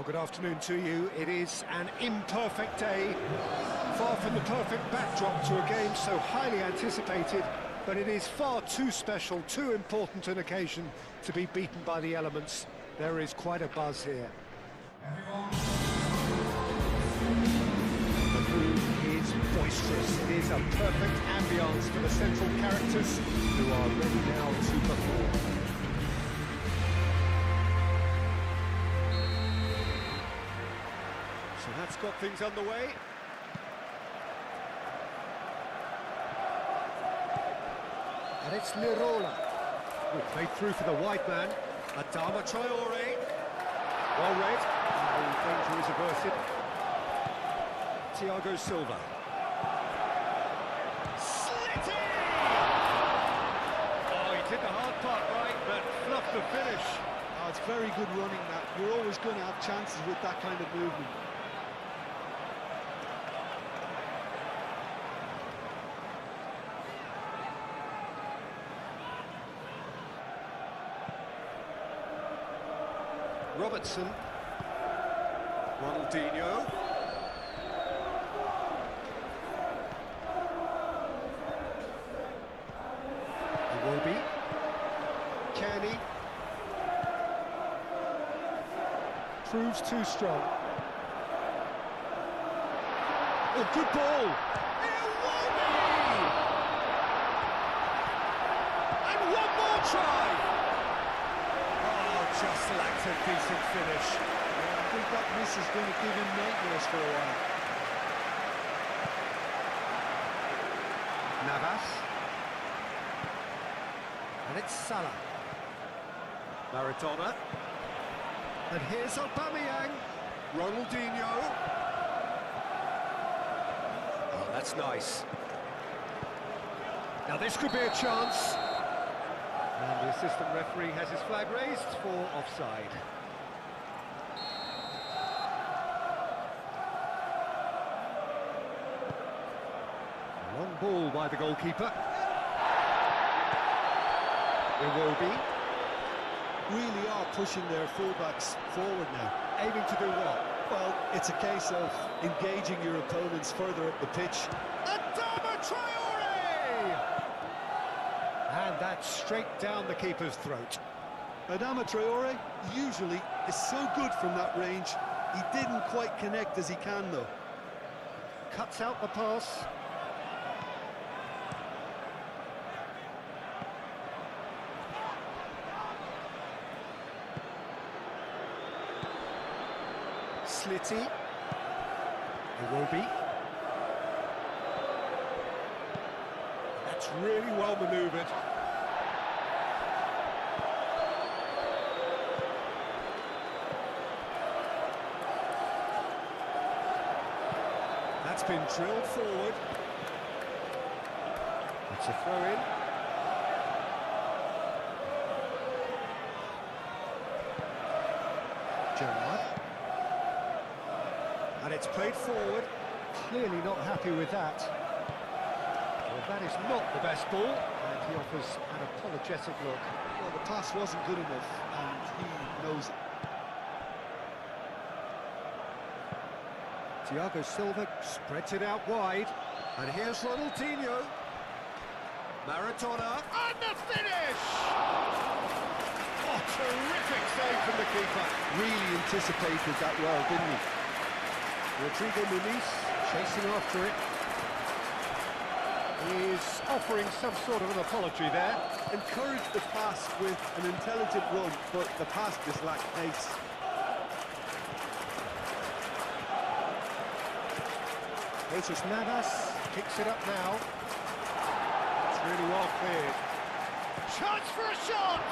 Well, good afternoon to you. It is an imperfect day, far from the perfect backdrop to a game so highly anticipated, but it is far too special, too important an occasion to be beaten by the elements. There is quite a buzz here. The mood is boisterous. It is a perfect ambience for the central characters who are ready now to perform. So that's got things underway. And it's Lirola. Played through for the wide man. Adama Traore. Well read. The danger is averted. Thiago Silva. Slitty! Oh, he did the hard part right, but fluffed the finish. Oh, it's very good running that. You're always going to have chances with that kind of movement. Robertson, Ronaldinho, Iwobi, Kearney, proves too strong. Oh, good ball! Iwobi! And one more try! Just lacked a decent finish. Yeah, I think that miss is going to give him nightmares for a while. Navas. And it's Salah. Maradona. And here's Aubameyang. Ronaldinho. Oh, that's nice. Now this could be a chance. And the assistant referee has his flag raised for offside. Long ball by the goalkeeper. Iwobi. Really are pushing their fullbacks forward now. Aiming to do what? Well, it's a case of engaging your opponents further up the pitch. Adama Traore! And that's straight down the keeper's throat. Adama Traore usually is so good from that range. He didn't quite connect as he can, though. Cuts out the pass. Slitty. Iwobi. That's really well manoeuvred. That's been drilled forward. It's a throw-in. Gerrard. And it's played forward. Clearly not happy with that. Well, that is not the best ball. And he offers an apologetic look. Well, the pass wasn't good enough, and he knows it. Thiago Silva spreads it out wide. And here's Ronaldinho. Maradona. And the finish! Oh, terrific save from the keeper. Really anticipated that well, didn't he? Rodrigo Muniz chasing after it. He is offering some sort of an apology there. Encouraged the pass with an intelligent run, but the pass just lacked pace. Jesus Navas picks it up now. It's really well cleared. Chance for a shot!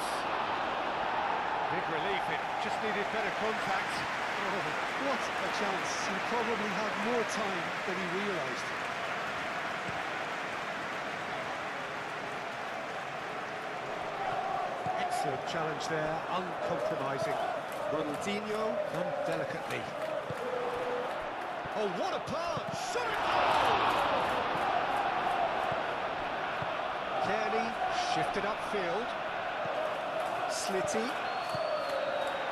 Big relief, it just needed better contact. What a chance. He probably had more time than he realised. Excellent challenge there, uncompromising. Ronaldinho done delicately. Oh, what a pass! Shot it goal! Kearney shifted upfield. Slitty.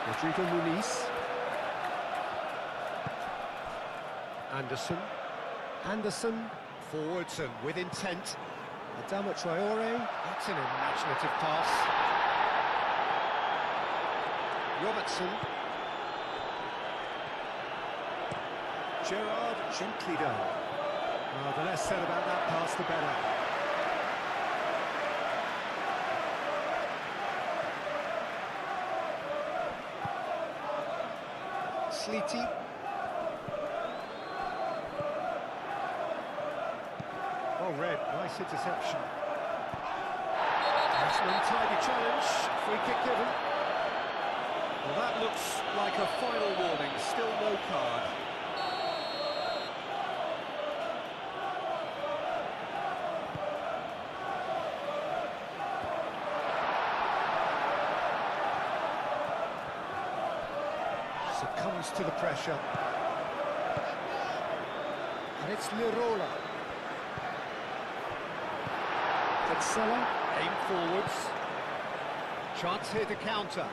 Rodrigo Muniz. Anderson. Anderson. Forwards and with intent. Adama Traore. That's an imaginative pass. Robertson. Gerrard, gently done. Oh, the less said about that pass, the better. Sleety. Well read, nice interception. That's an untidy challenge, free kick given. Well, that looks like a final warning, still no card. Succumbs to the pressure. And it's Lirola. Petzela, aim forwards. Chance here to counter.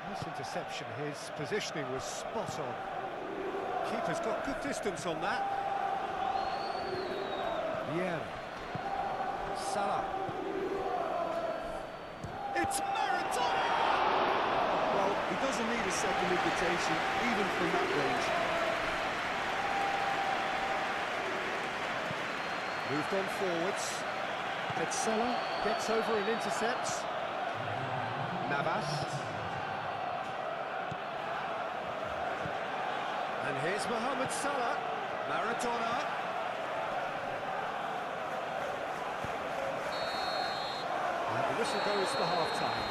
Nice interception, his positioning was spot on. Keeper's got good distance on that. Yeah. Salah. It's Maradona! Well, he doesn't need a second invitation, even from that range. Moved on forwards. Petzela gets over and intercepts. Navas. And here's Mohamed Salah. Maradona. And the whistle goes for half-time.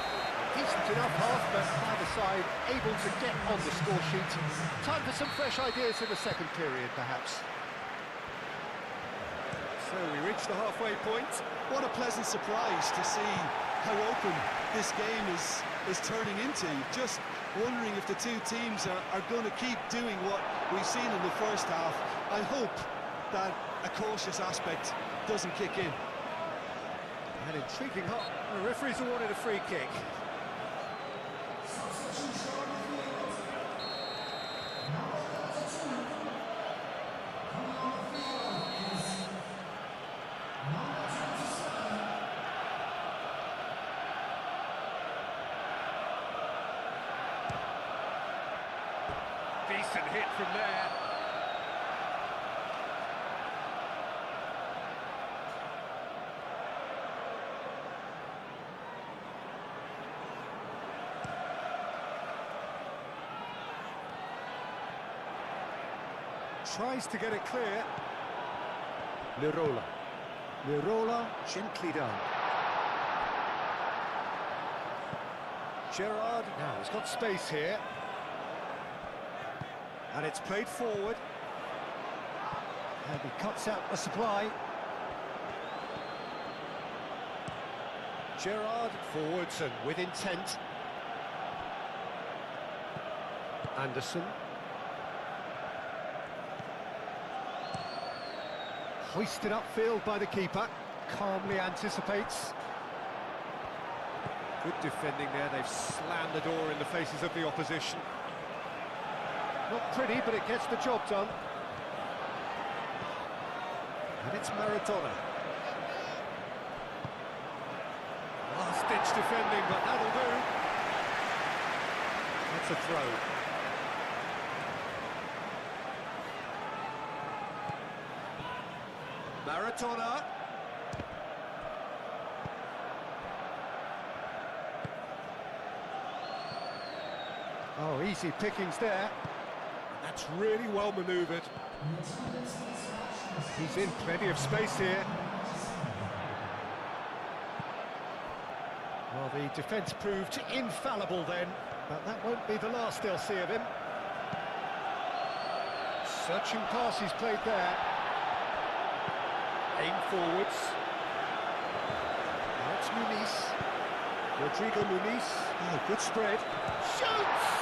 Decent enough half, but neither side able to get on the score sheet. Time for some fresh ideas in the second period, perhaps. So we reach the halfway point. What a pleasant surprise to see how open this game is turning into. Just wondering if the two teams are going to keep doing what we've seen in the first half. I hope that a cautious aspect doesn't kick in. An intriguing hot. The referees awarded a free kick. Decent hit from there. Tries to get it clear. Lirola. Lirola, gently done. Gerrard, now he's got space here. And it's played forward. And he cuts out the supply. Gerrard, forwards and with intent. Anderson. Hoisted upfield by the keeper. Calmly anticipates. Good defending there. They've slammed the door in the faces of the opposition. Not pretty, but it gets the job done. And it's Maradona. Last-ditch defending, but that'll do. That's a throw. Maradona. Oh, easy pickings there. That's really well manoeuvred. He's in plenty of space here. Well, the defence proved infallible then, but that won't be the last they'll see of him. Searching pass he's played there. Aim forwards. That's Muniz. Rodrigo Muniz. Oh, good spread. Shoots!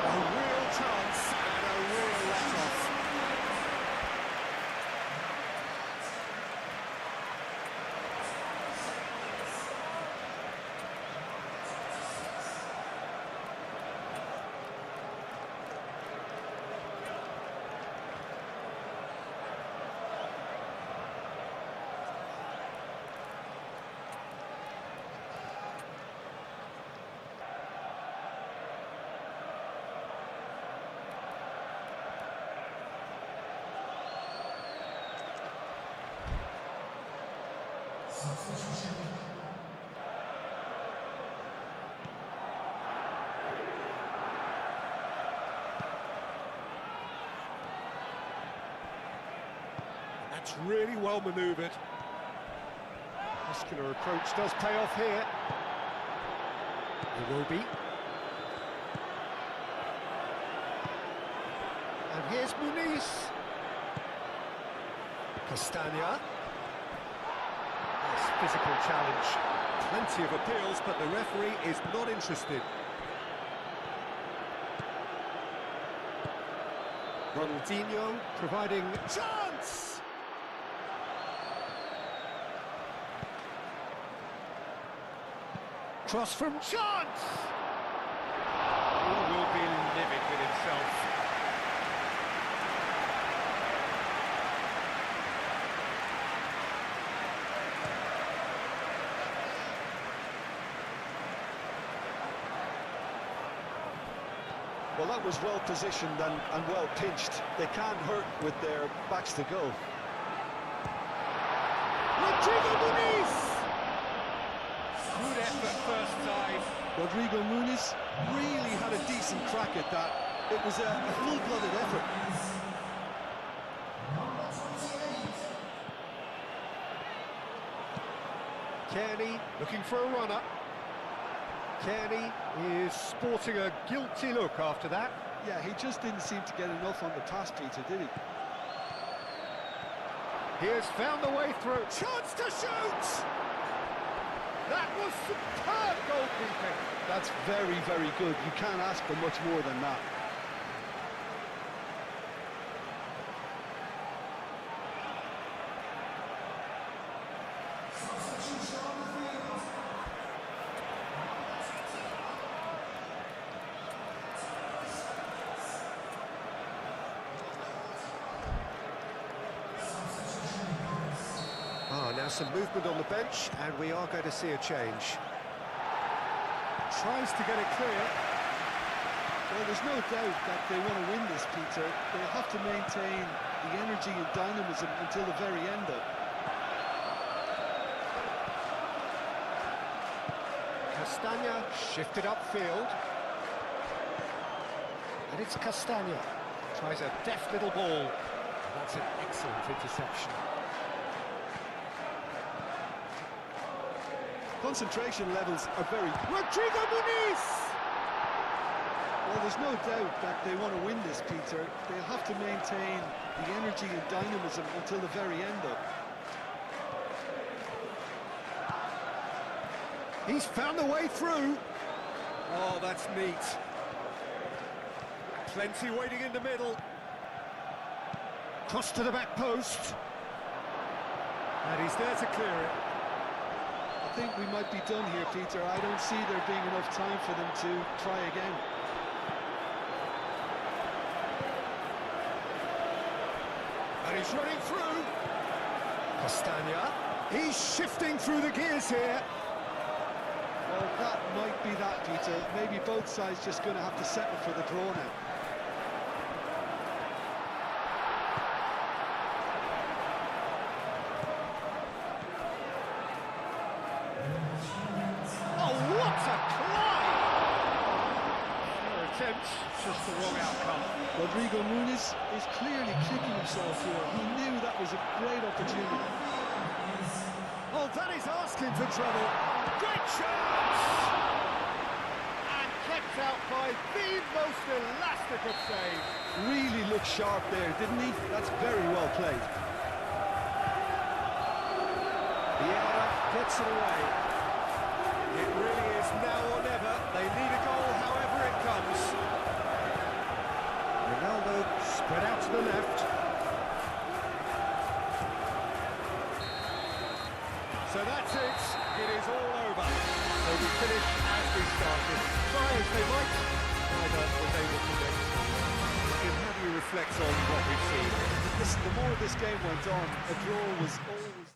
A real chance and a real let-off. That's really well manoeuvred. Muscular approach does pay off here. Iwobi. And here's Muniz. Castagna. Nice physical challenge. Plenty of appeals, but the referee is not interested. Ronaldinho providing chance! Cross from chance! He will be livid with himself. Well, that was well positioned and well pinched. They can't hurt with their backs to go. Rodrigo Muniz! Good effort first time. Rodrigo Muniz really had a decent crack at that. It was a full-blooded effort. Kearney looking for a runner. Kearney is sporting a guilty look after that. Yeah, he just didn't seem to get enough on the pass, Peter, did he? He has found the way through. Chance to shoot! That was superb goalkeeping. That's very, very good. You can't ask for much more than that. Now some movement on the bench, and we are going to see a change. Tries to get it clear. Well, there's no doubt that they want to win this, Peter. They have to maintain the energy and dynamism until the very end, though. Castagna shifted upfield. And it's Castagna. Tries a deft little ball. That's an excellent interception. Concentration levels are very... Rodrigo Muniz! Well, there's no doubt that they want to win this, Peter. They'll have to maintain the energy and dynamism until the very end, though. He's found the way through. Oh, that's neat. Plenty waiting in the middle. Cross to the back post. And he's there to clear it. I think we might be done here, Peter. I don't see there being enough time for them to try again. And he's running through. Castagna. He's shifting through the gears here. Well, that might be that, Peter. Maybe both sides just going to have to settle for the draw now. Just the wrong outcome. Rodrigo Muniz is clearly kicking himself here. He knew that was a great opportunity. Oh, that is asking for trouble. Great chance! And kept out by the most elastic of saves. Really looked sharp there, didn't he? That's very well played. Vieira gets it away. It really is now or never. They need a goal however it comes. Ronaldo spread out to the left. So that's it. It is all over. So we finish as we started. Try as they might, neither was able to win. How do you reflect on what we've seen? Listen, the more this game went on, a draw was always...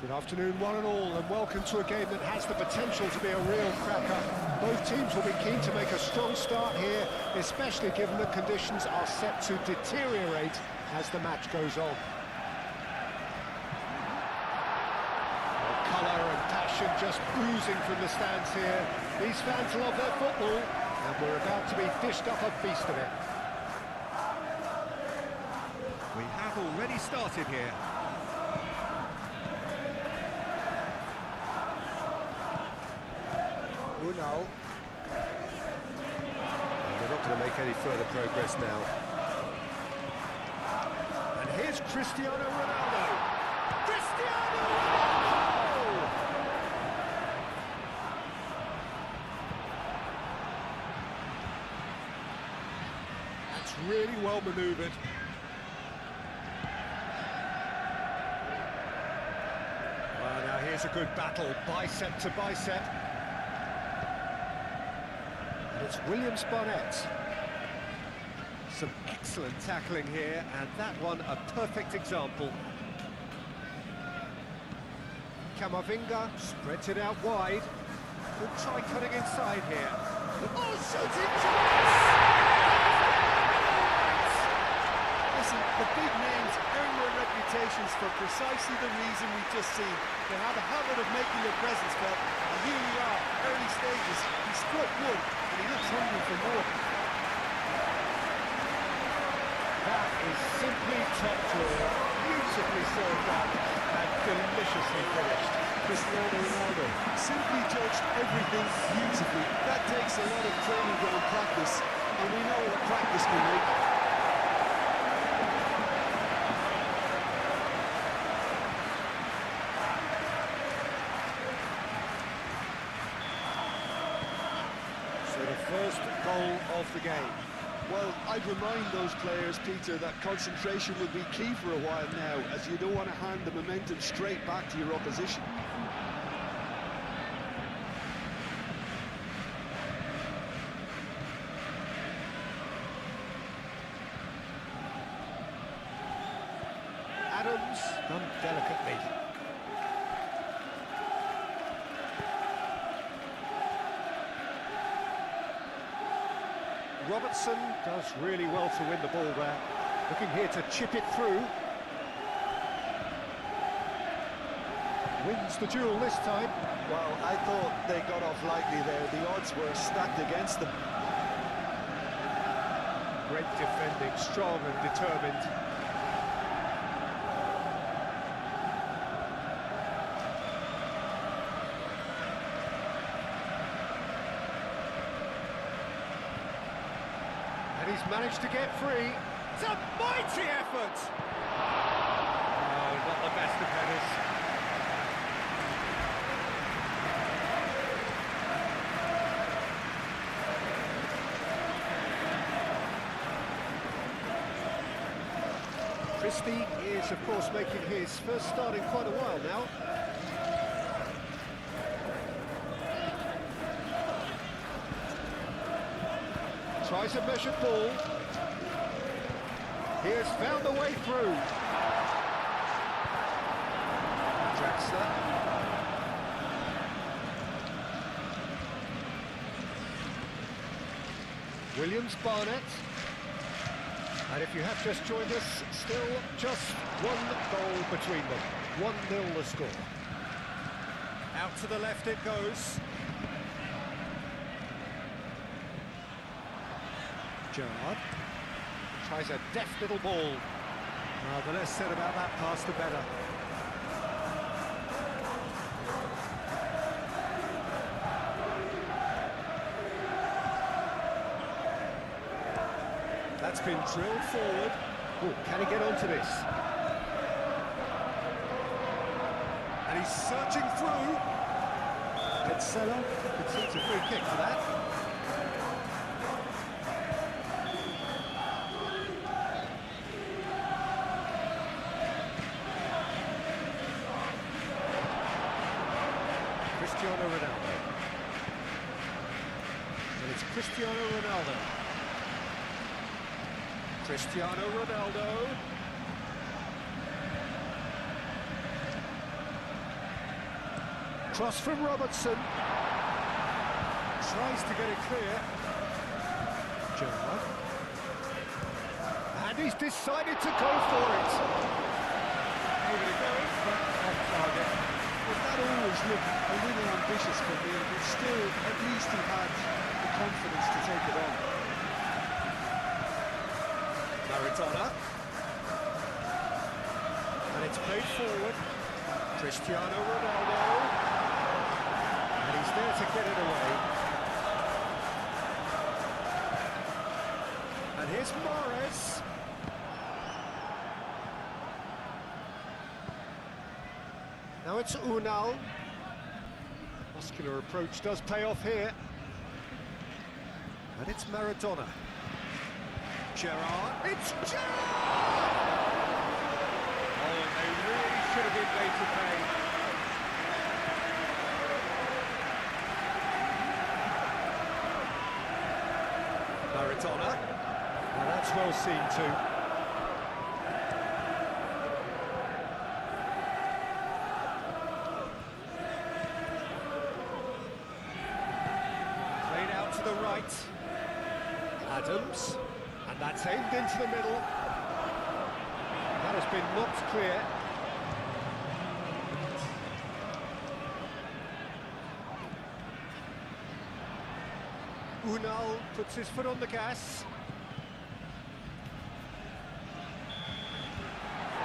Good afternoon, one and all, and welcome to a game that has the potential to be a real cracker. Both teams will be keen to make a strong start here, especially given the conditions are set to deteriorate as the match goes on. Colour and passion just oozing from the stands here. These fans love their football, and we're about to be dished up a feast of it. We have already started here. Unal. They're not going to make any further progress now. And here's Cristiano Ronaldo. Cristiano Ronaldo! That's really well manoeuvred. Well, now here's a good battle, bicep to bicep. It's Williams-Barnett. Some excellent tackling here, and that one a perfect example. Camavinga spreads it out wide. Could try cutting inside here. Oh, shoots into it! Listen, the big names earn their reputations for precisely the reason we've just seen. They have a habit of making their presence felt, and here we are, early stages. He struck one, and he looks hungry for more. That is simply top drawer, beautifully served up, and deliciously finished. Cristiano Ronaldo Simply judged everything beautifully. That takes a lot of training ground practice, and we know what practice can make. first goal of the game. Well, I'd remind those players, Peter, that concentration will be key for a while now, as you don't want to hand the momentum straight back to your opposition. Adams done delicately. Robertson does really well to win the ball there. Looking here to chip it through. Wins the duel this time. Well, I thought they got off lightly there. The odds were stacked against them. Great defending, strong and determined. He's managed to get free. It's a mighty effort! Oh, not the best of headers. Christie is, of course, making his first start in quite a while now. Tries a measured ball. He has found the way through. Draxler. Williams-Barnett. And if you have just joined us, still just one goal between them. 1-0 the score. Out to the left it goes. Gerrard tries a deft little ball. The less said about that pass, the better. That's been drilled forward. Oh, can he get onto this? And he's searching through. Petzela concedes a free kick for that. Cristiano Ronaldo. And it's Cristiano Ronaldo. Cristiano Ronaldo. Cross from Robertson. Tries to get it clear. Gerrard. And he's decided to go for it. Over it goes, but off target. Well, that always looked a little ambitious for me, but still, at least he had the confidence to take it on. Maradona. And it's played forward. Cristiano Ronaldo. And he's there to get it away. And here's Mahrez. Now it's Unal. Muscular approach does pay off here. And it's Maradona. Gerrard. It's Gerrard! Oh, and they really should have been made to pay. Maradona. Well, that's well seen too. Played out to the right. Adams. And that's aimed into the middle. That has been knocked clear. Unal puts his foot on the gas.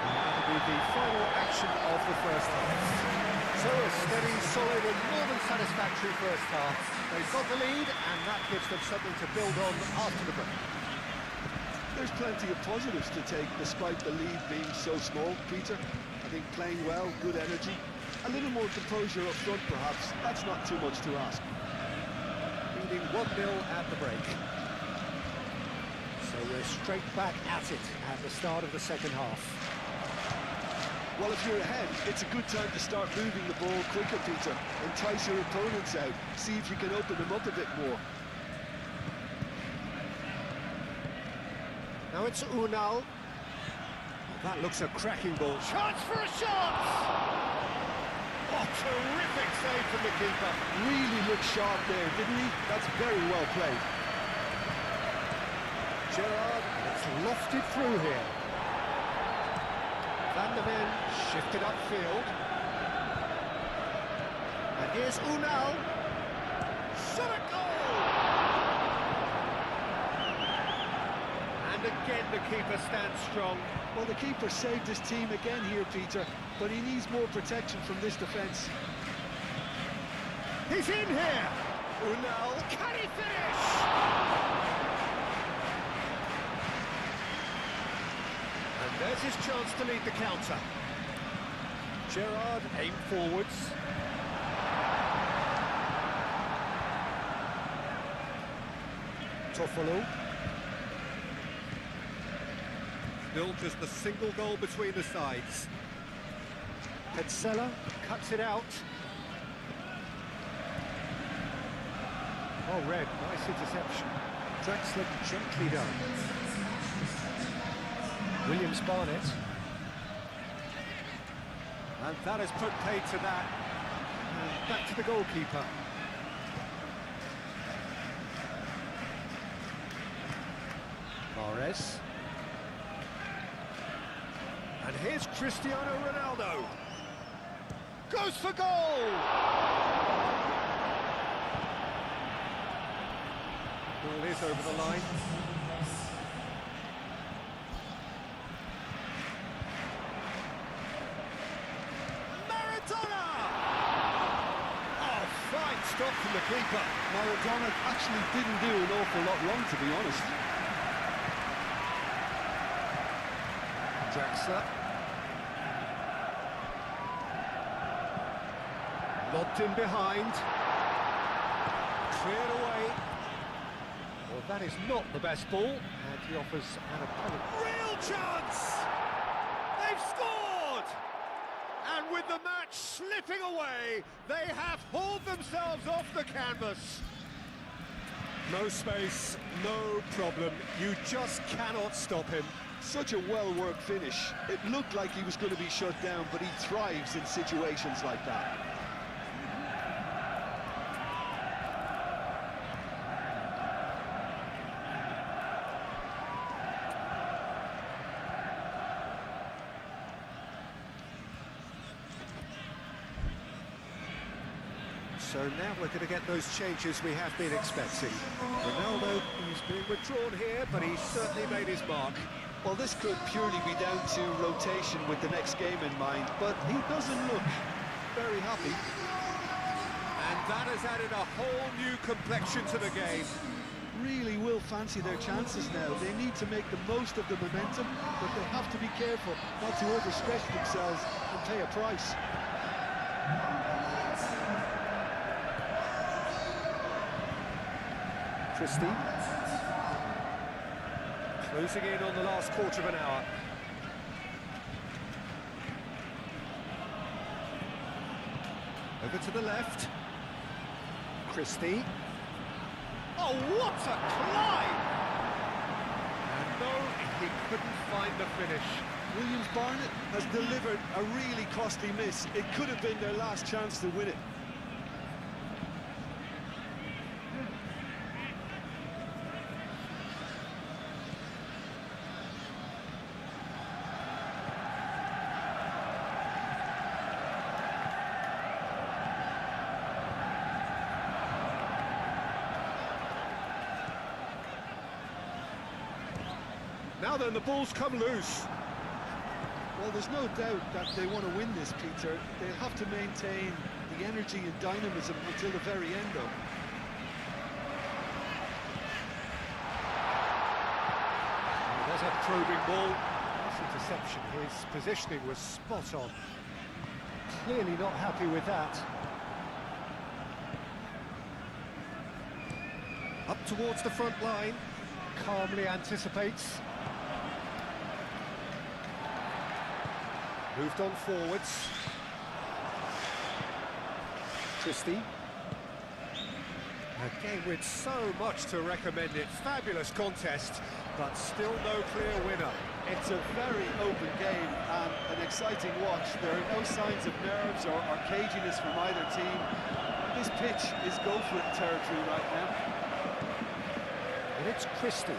That'll be the final action of the first half. So a steady, solid and more than satisfactory first half. They've got the lead and that gives them something to build on after the break. There's plenty of positives to take despite the lead being so small, Peter. I think playing well, good energy. A little more composure up front perhaps, that's not too much to ask. Leading 1-0 at the break. So we're straight back at it at the start of the second half. Well, if you're ahead, it's a good time to start moving the ball quicker, Peter. Entice your opponents out, see if you can open them up a bit more. Now it's Unal. Well, that looks a cracking ball. Chance for a shot! Oh, terrific save from the keeper. Really looked sharp there, didn't he? That's very well played. Gerrard, it's lofted through here. Van der Ven shifted upfield. And here's Unal. Shot a goal! And again the keeper stands strong. Well, the keeper saved his team again here, Peter, but he needs more protection from this defence. He's in here! Unal, can he finish? And there's his chance to lead the counter. Gerrard aimed forwards. Toffolo. Still just a single goal between the sides. Petzela cuts it out. Oh, red, nice interception. Draxler gently done. Williams-Barnett. And that has put paid to that. And back to the goalkeeper. Mahrez. And here's Cristiano Ronaldo. Goes for goal! Ball is over the line. Maradona! Oh, fine stop from the keeper. Maradona actually didn't do an awful lot wrong, to be honest. Draxler. Lobbed in behind. Cleared away. Well, that is not the best ball. And he offers an opponent. Real chance! They've scored! And with the match slipping away, they have hauled themselves off the canvas. No space, no problem. You just cannot stop him. Such a well-worked finish. It looked like he was going to be shut down, but he thrives in situations like that. So now we're going to get those changes we have been expecting. Ronaldo, he's being withdrawn here, but he's certainly made his mark. Well, this could purely be down to rotation with the next game in mind, but he doesn't look very happy. And that has added a whole new complexion to the game. Really will fancy their chances now. They need to make the most of the momentum, but they have to be careful not to overstretch themselves and pay a price. Christie. Closing in on the last quarter of an hour. Over to the left. Christie. Oh, what a climb! And no, he couldn't find the finish. Williams-Barnett has delivered a really costly miss. It could have been their last chance to win it. Now then, the ball's come loose. Well, there's no doubt that they want to win this, Peter. They'll have to maintain the energy and dynamism until the very end, though. There's a probing ball. Nice interception. His positioning was spot on. Clearly not happy with that. Up towards the front line. Calmly anticipates. Moved on forwards. Christie. A game with so much to recommend it. Fabulous contest, but still no clear winner. It's a very open game and an exciting watch. There are no signs of nerves or caginess from either team. This pitch is go-for-it territory right now. And it's Christie.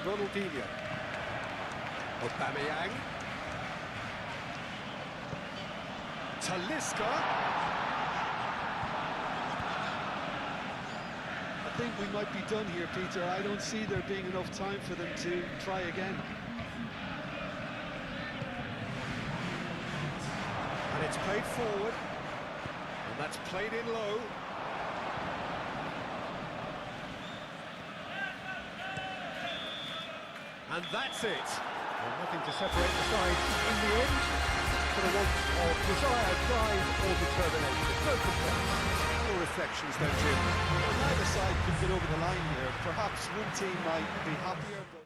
Ronaldinho. Aubameyang. Talisca. I think we might be done here, Peter. I don't see there being enough time for them to try again. And it's played forward. And that's played in low. And that's it. Well, nothing to separate the sides in the end, for the want of desire, drive or determination. No complaints. No reflections then, Jim. Well, neither side could get over the line here. Perhaps one team might be happier, but...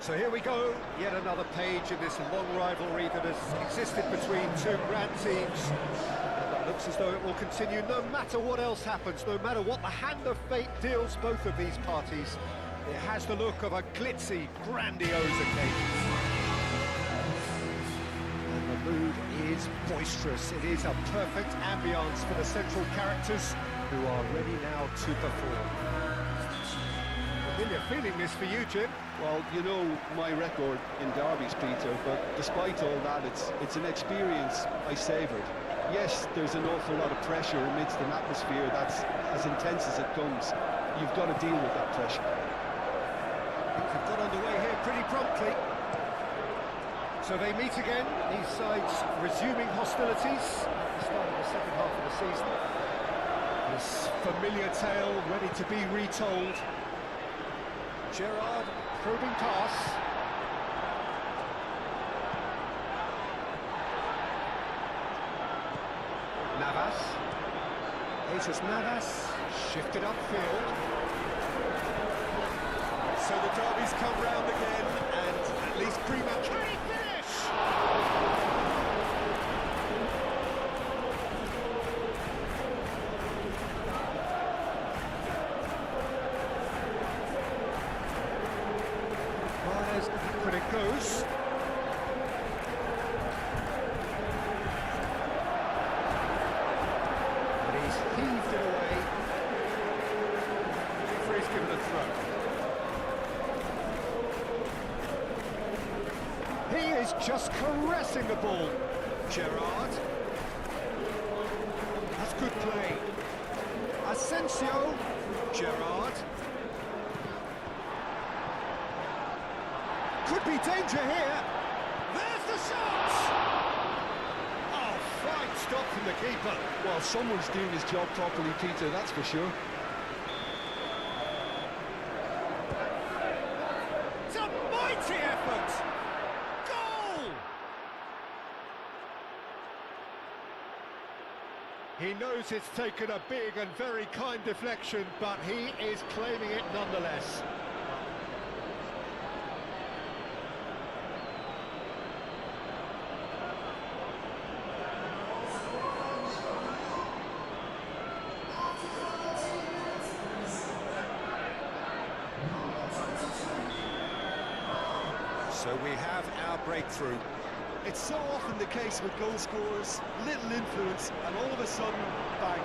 So here we go, yet another page in this long rivalry that has existed between two grand teams. And it looks as though it will continue no matter what else happens, no matter what the hand of fate deals both of these parties. It has the look of a glitzy, grandiose occasion. And the mood is boisterous. It is a perfect ambience for the central characters who are ready now to perform. Familiar feeling this for you, Jim. Well, you know my record in derbies, Peter, but despite all that, it's an experience I savoured. Yes, there's an awful lot of pressure amidst an atmosphere that's as intense as it comes. You've got to deal with that pressure. Things have got underway here pretty promptly. So they meet again, these sides resuming hostilities at the start of the second half of the season. This familiar tale ready to be retold. Gerrard, probing pass. Navas. Jesus Navas, shifted upfield. So the derby's come round again, and at least pre-match. Can he finish? Martinez, but it goes. But he's heaved it away. The referee's given a throw. He is just caressing the ball. Gerrard. That's good play. Asensio. Gerrard. Could be danger here. There's the shot! Oh, fine stop from the keeper. Well, someone's doing his job properly, Peter, that's for sure. It's a mighty effort! Goal! He knows it's taken a big and very kind deflection, but he is claiming it nonetheless. So we have our breakthrough. It's so often the case with goal scorers, little influence, and all of a sudden, bang.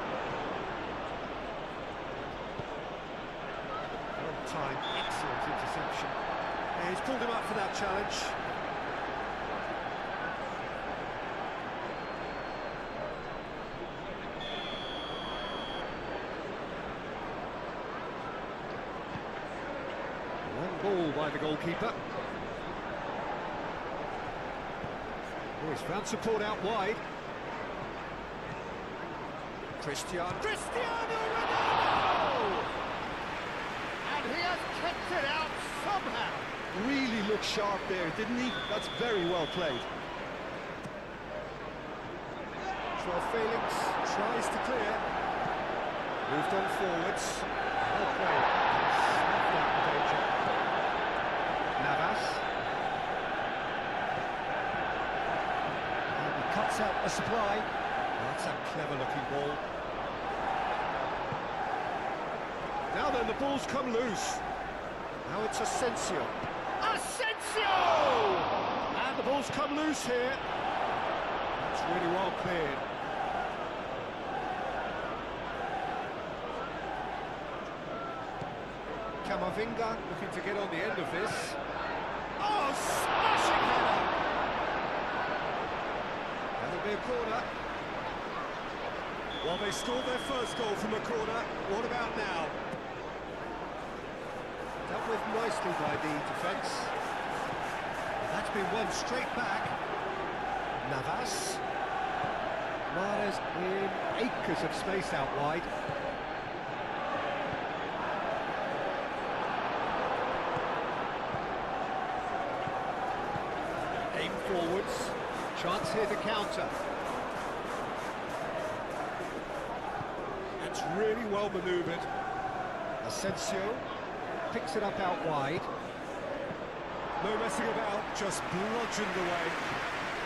Long time, excellent interception. Yeah, he's pulled him up for that challenge. One ball by the goalkeeper. Oh, he's found support out wide. Cristiano Ronaldo! And he has kept it out somehow. Really looked sharp there, didn't he? That's very well played. Joao Felix tries to clear. Moved on forwards. Well played. Snuffed out the danger. Navas. And he cuts out the supply. That's a clever-looking ball. Now then, the ball's come loose. Now it's Asensio. Asensio! And the ball's come loose here. That's really well cleared. Camavinga looking to get on the end of this. Oh, smashing header! That'll be a corner. Well, they scored their first goal from a corner. What about now? Dealt with nicely by the defence. That's been won straight back. Navas. Mahrez in acres of space out wide. Aim forwards. Chance here to counter. That's really well manoeuvred. Asensio picks it up out wide. No messing about, just bludgeoned away.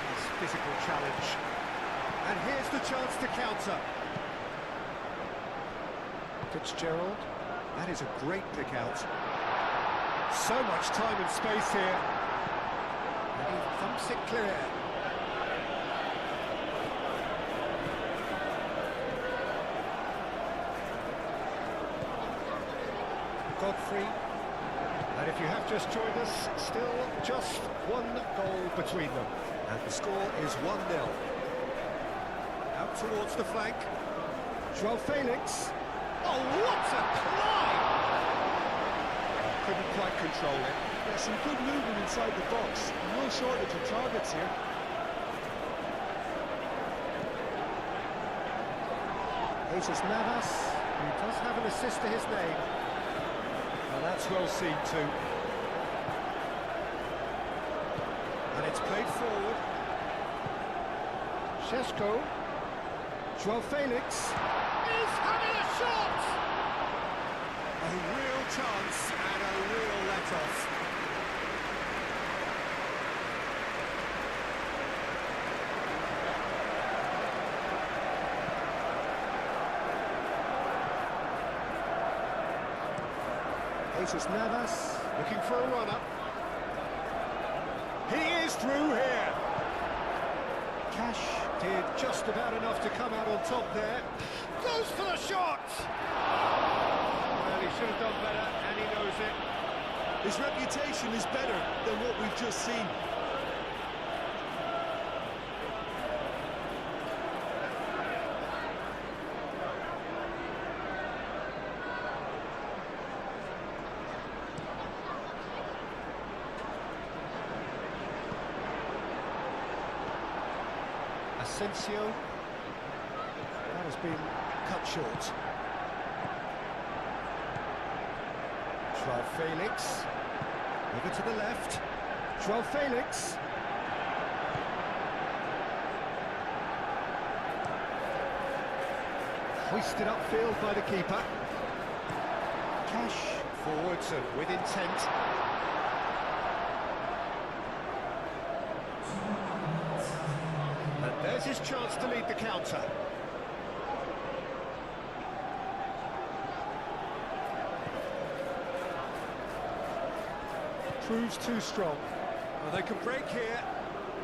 Nice physical challenge. And here's the chance to counter. Fitzgerald, that is a great pick out. So much time and space here. And he thumps it clear. Godfrey. And if you have just joined us, still just one goal between them. And the score is 1-0. Out towards the flank. João Felix. Oh, what a climb! Couldn't quite control it. Yeah, some good movement inside the box. No shortage of targets here. Jesus Navas, who does have an assist to his name. Well, that's well seen too. And it's played forward. Šeško. João Felix is having a shot! A real chance and a real let-off. Jesus Navas looking for a runner. He is through here. Cash did just about enough to come out on top there. Goes for the shot! Well, he should have done better, and he knows it. His reputation is better than what we've just seen. Asensio. That has been cut short. João Felix. Over to the left. João Felix. Hoisted upfield by the keeper. Cash forwards and with intent. And there's his chance to lead the counter. Proves too strong. Well, they can break here.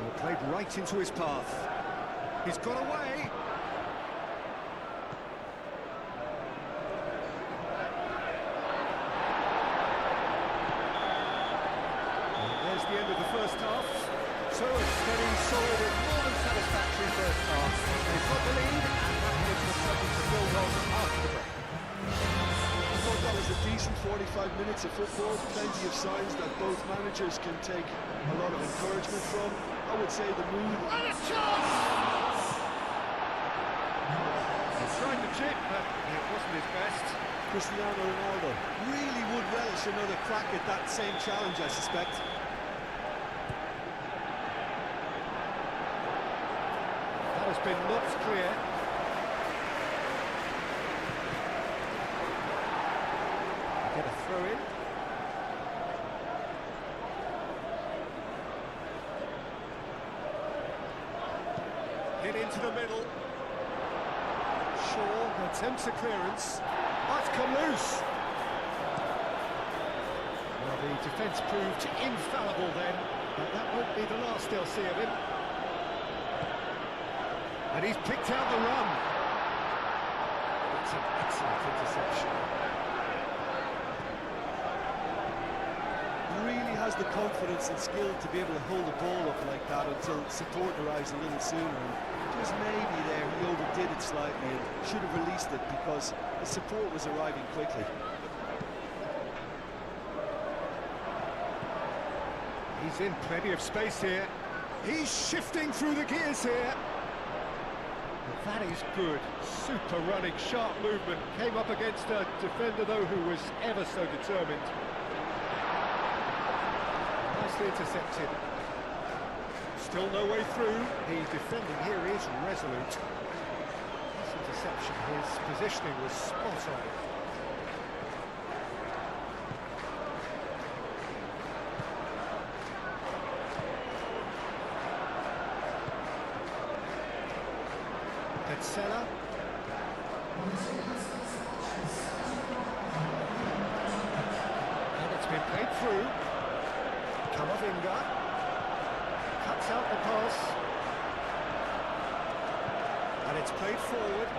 Well, played right into his path. He's got away. And there's the end of the first half. So a steady, solid and more than satisfactory first half. They've got the lead and that gives them something to build on after the break. I thought that was a decent 45 minutes of football, plenty of signs that both managers can take a lot of encouragement from. I would say the mood... And a chance! He tried the chip, but it wasn't his best. Cristiano Ronaldo really would relish another crack at that same challenge, I suspect. That has been knocked clear. Get a throw in. Hit into the middle. Shaw attempts a clearance. That's come loose. Well, the defence proved infallible then, but that won't be the last they'll see of him. And he's picked out the run. It's an excellent interception. Really has the confidence and skill to be able to hold the ball up like that until support arrives a little sooner. And just maybe there he overdid it slightly and should have released it because the support was arriving quickly. He's in plenty of space here. He's shifting through the gears here. That is good. Super running, sharp movement. Came up against a defender, though, who was ever so determined. Nicely intercepted. Still no way through. The defending here is resolute. This interception, his positioning was spot on. Sella. And it's been played through. Camavinga cuts out the pass. And it's played forward.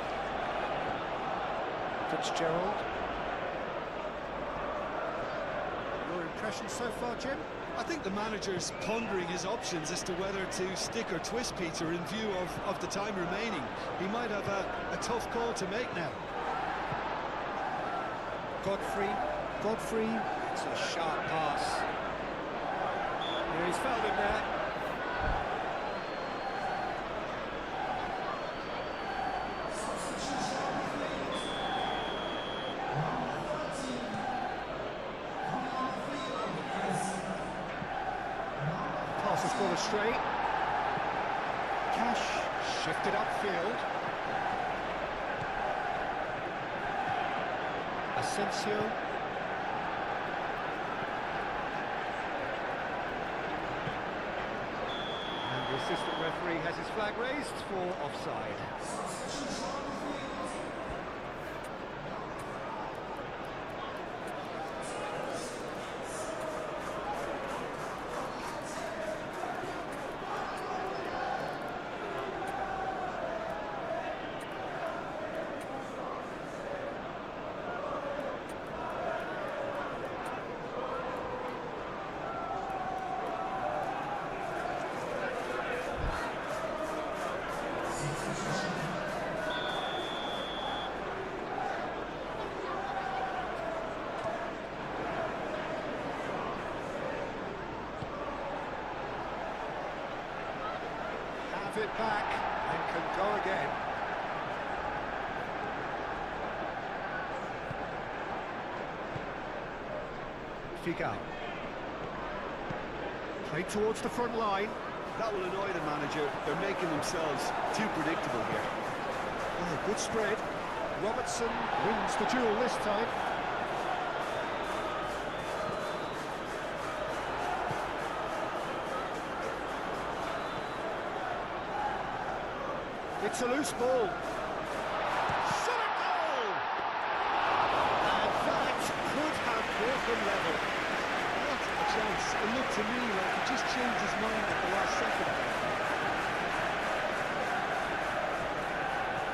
Fitzgerald. Your impression so far, Jim? I think the manager's pondering his options as to whether to stick or twist Peter in view of the time remaining. He might have a tough call to make now. Godfrey, it's a sharp pass. Yeah, he's fouled him there. Pass has gone astray. Cash shifted upfield. Asensio. And the assistant referee has his flag raised for offside. It back and can go again. Figal. Played towards the front line. That will annoy the manager. They're making themselves too predictable here. Oh, good spread. Robertson wins the duel this time. It's a loose ball. Shot a goal! And that could have brought them level. What a chance. It looked to me like he just changed his mind at the last second.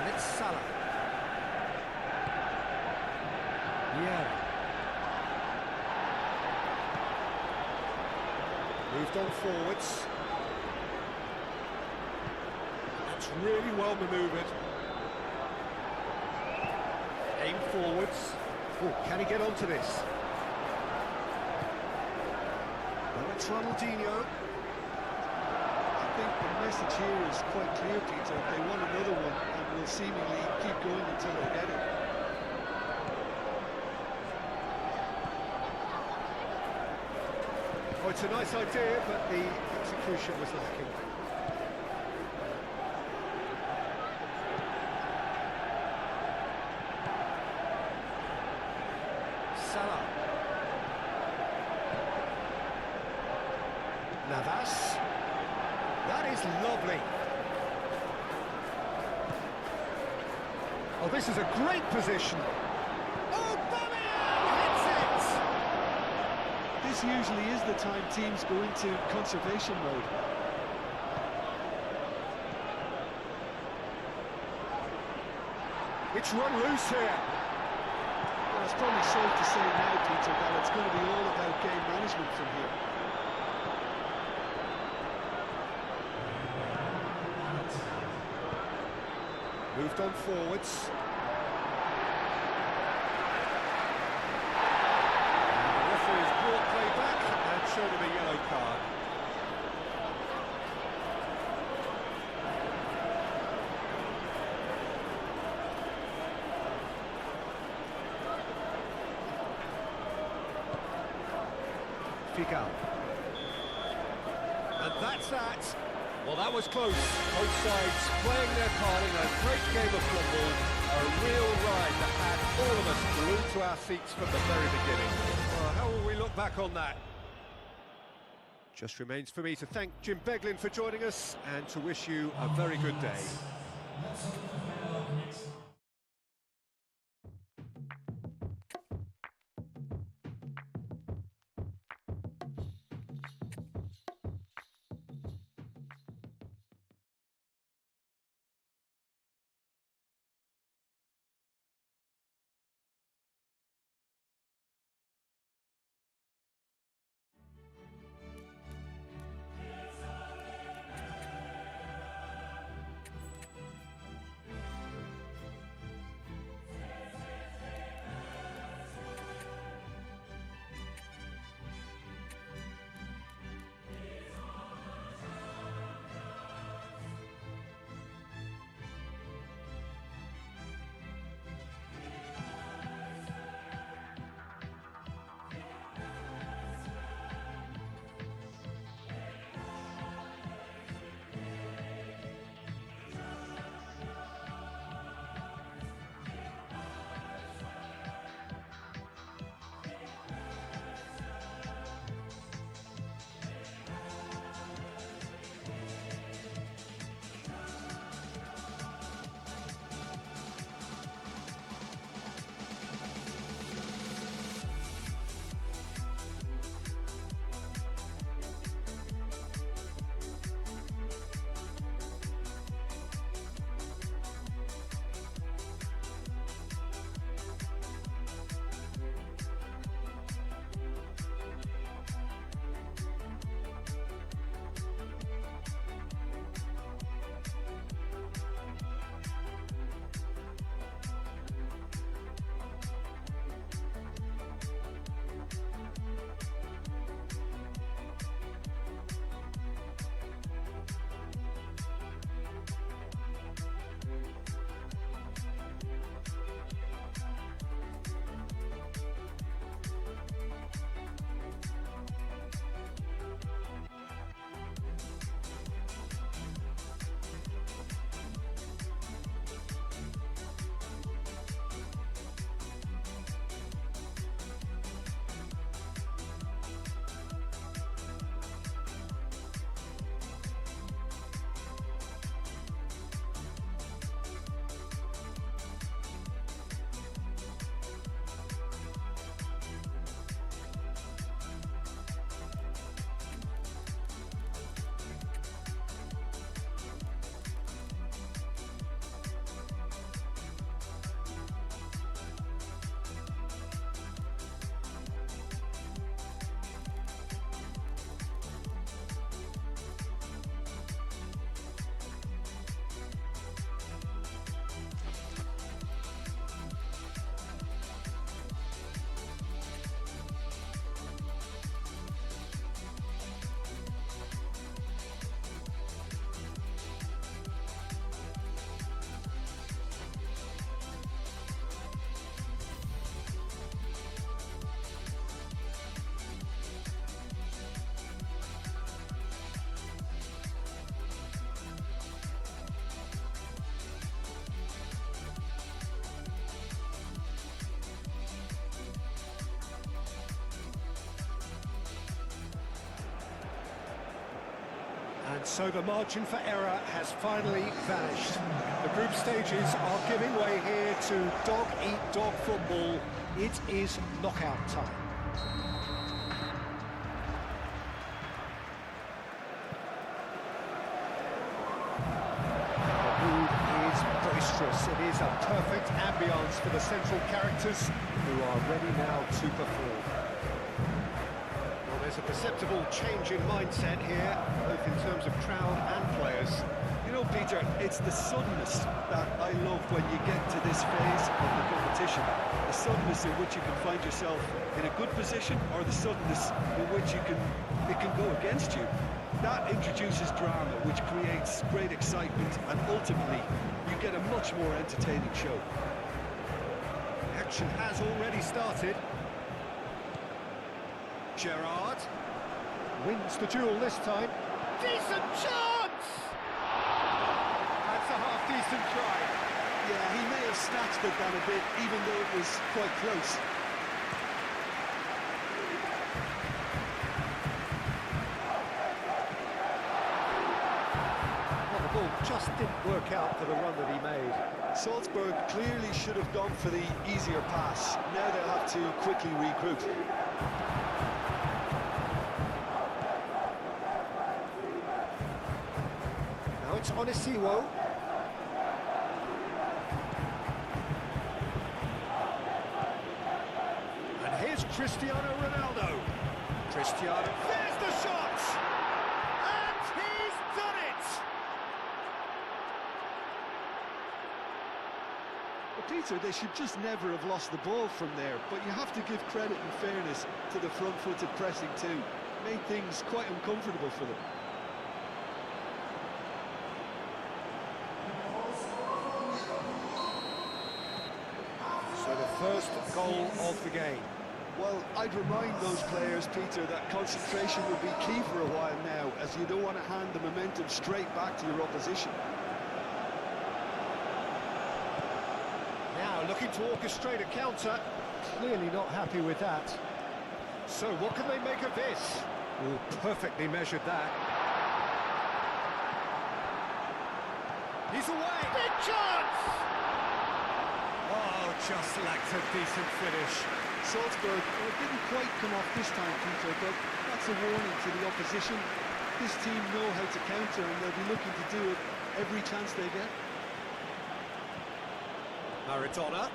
And it's Salah. Yeah. Moved on forwards. Really well manoeuvred. Aim forwards. Oh, can he get onto this? Well, it's Ronaldinho. I think the message here is quite clear, Peter. They want another one and will seemingly keep going until they get it. Oh, it's a nice idea, but the execution was lacking. Salah. Navas. That is lovely. Oh, this is a great position. Oh, Aubameyang hits it! This usually is the time teams go into conservation mode. It's run loose here. Well, it's probably safe to say now, Peter, that it's going to be all about game management from here. Moved on forwards. And the referee has brought play back and showed him a yellow card. Figal. And that's that. Well, that was close. Both sides playing their part in a great game of football. A real ride that had all of us glued to our seats from the very beginning. Well, how will we look back on that? Just remains for me to thank Jim Beglin for joining us and to wish you a very good day. And so the margin for error has finally vanished. The group stages are giving way here to dog-eat-dog football. It is knockout time. The mood is boisterous. It is a perfect ambience for the central characters who are ready now to perform. There's a perceptible change in mindset here, both in terms of crowd and players. You know, Peter, it's the suddenness that I love when you get to this phase of the competition. The suddenness in which you can find yourself in a good position, or the suddenness in which it can go against you. That introduces drama, which creates great excitement, and ultimately, you get a much more entertaining show. Action has already started. Gerrard wins the duel this time. Decent chance! That's a half-decent try. Yeah, he may have snatched it down a bit, even though it was quite close. Well, the ball just didn't work out for the run that he made. Salzburg clearly should have gone for the easier pass. Now they'll have to quickly regroup. Now it's Onisiwo. And here's Cristiano Ronaldo. Cristiano, there's the shot! And he's done it! Well, Peter, they should just never have lost the ball from there, but you have to give credit and fairness to the front-footed pressing too. Made things quite uncomfortable for them. So the first goal of the game. Well, I'd remind those players, Peter, that concentration will be key for a while now, as you don't want to hand the momentum straight back to your opposition. Now looking to orchestrate a counter. Clearly not happy with that. So what can they make of this? Oh, perfectly measured that. He's away! Big chance! Oh, just lacked a decent finish. Salzburg, well, it didn't quite come off this time, Peter, but that's a warning to the opposition. This team know how to counter, and they'll be looking to do it every chance they get. Maradona.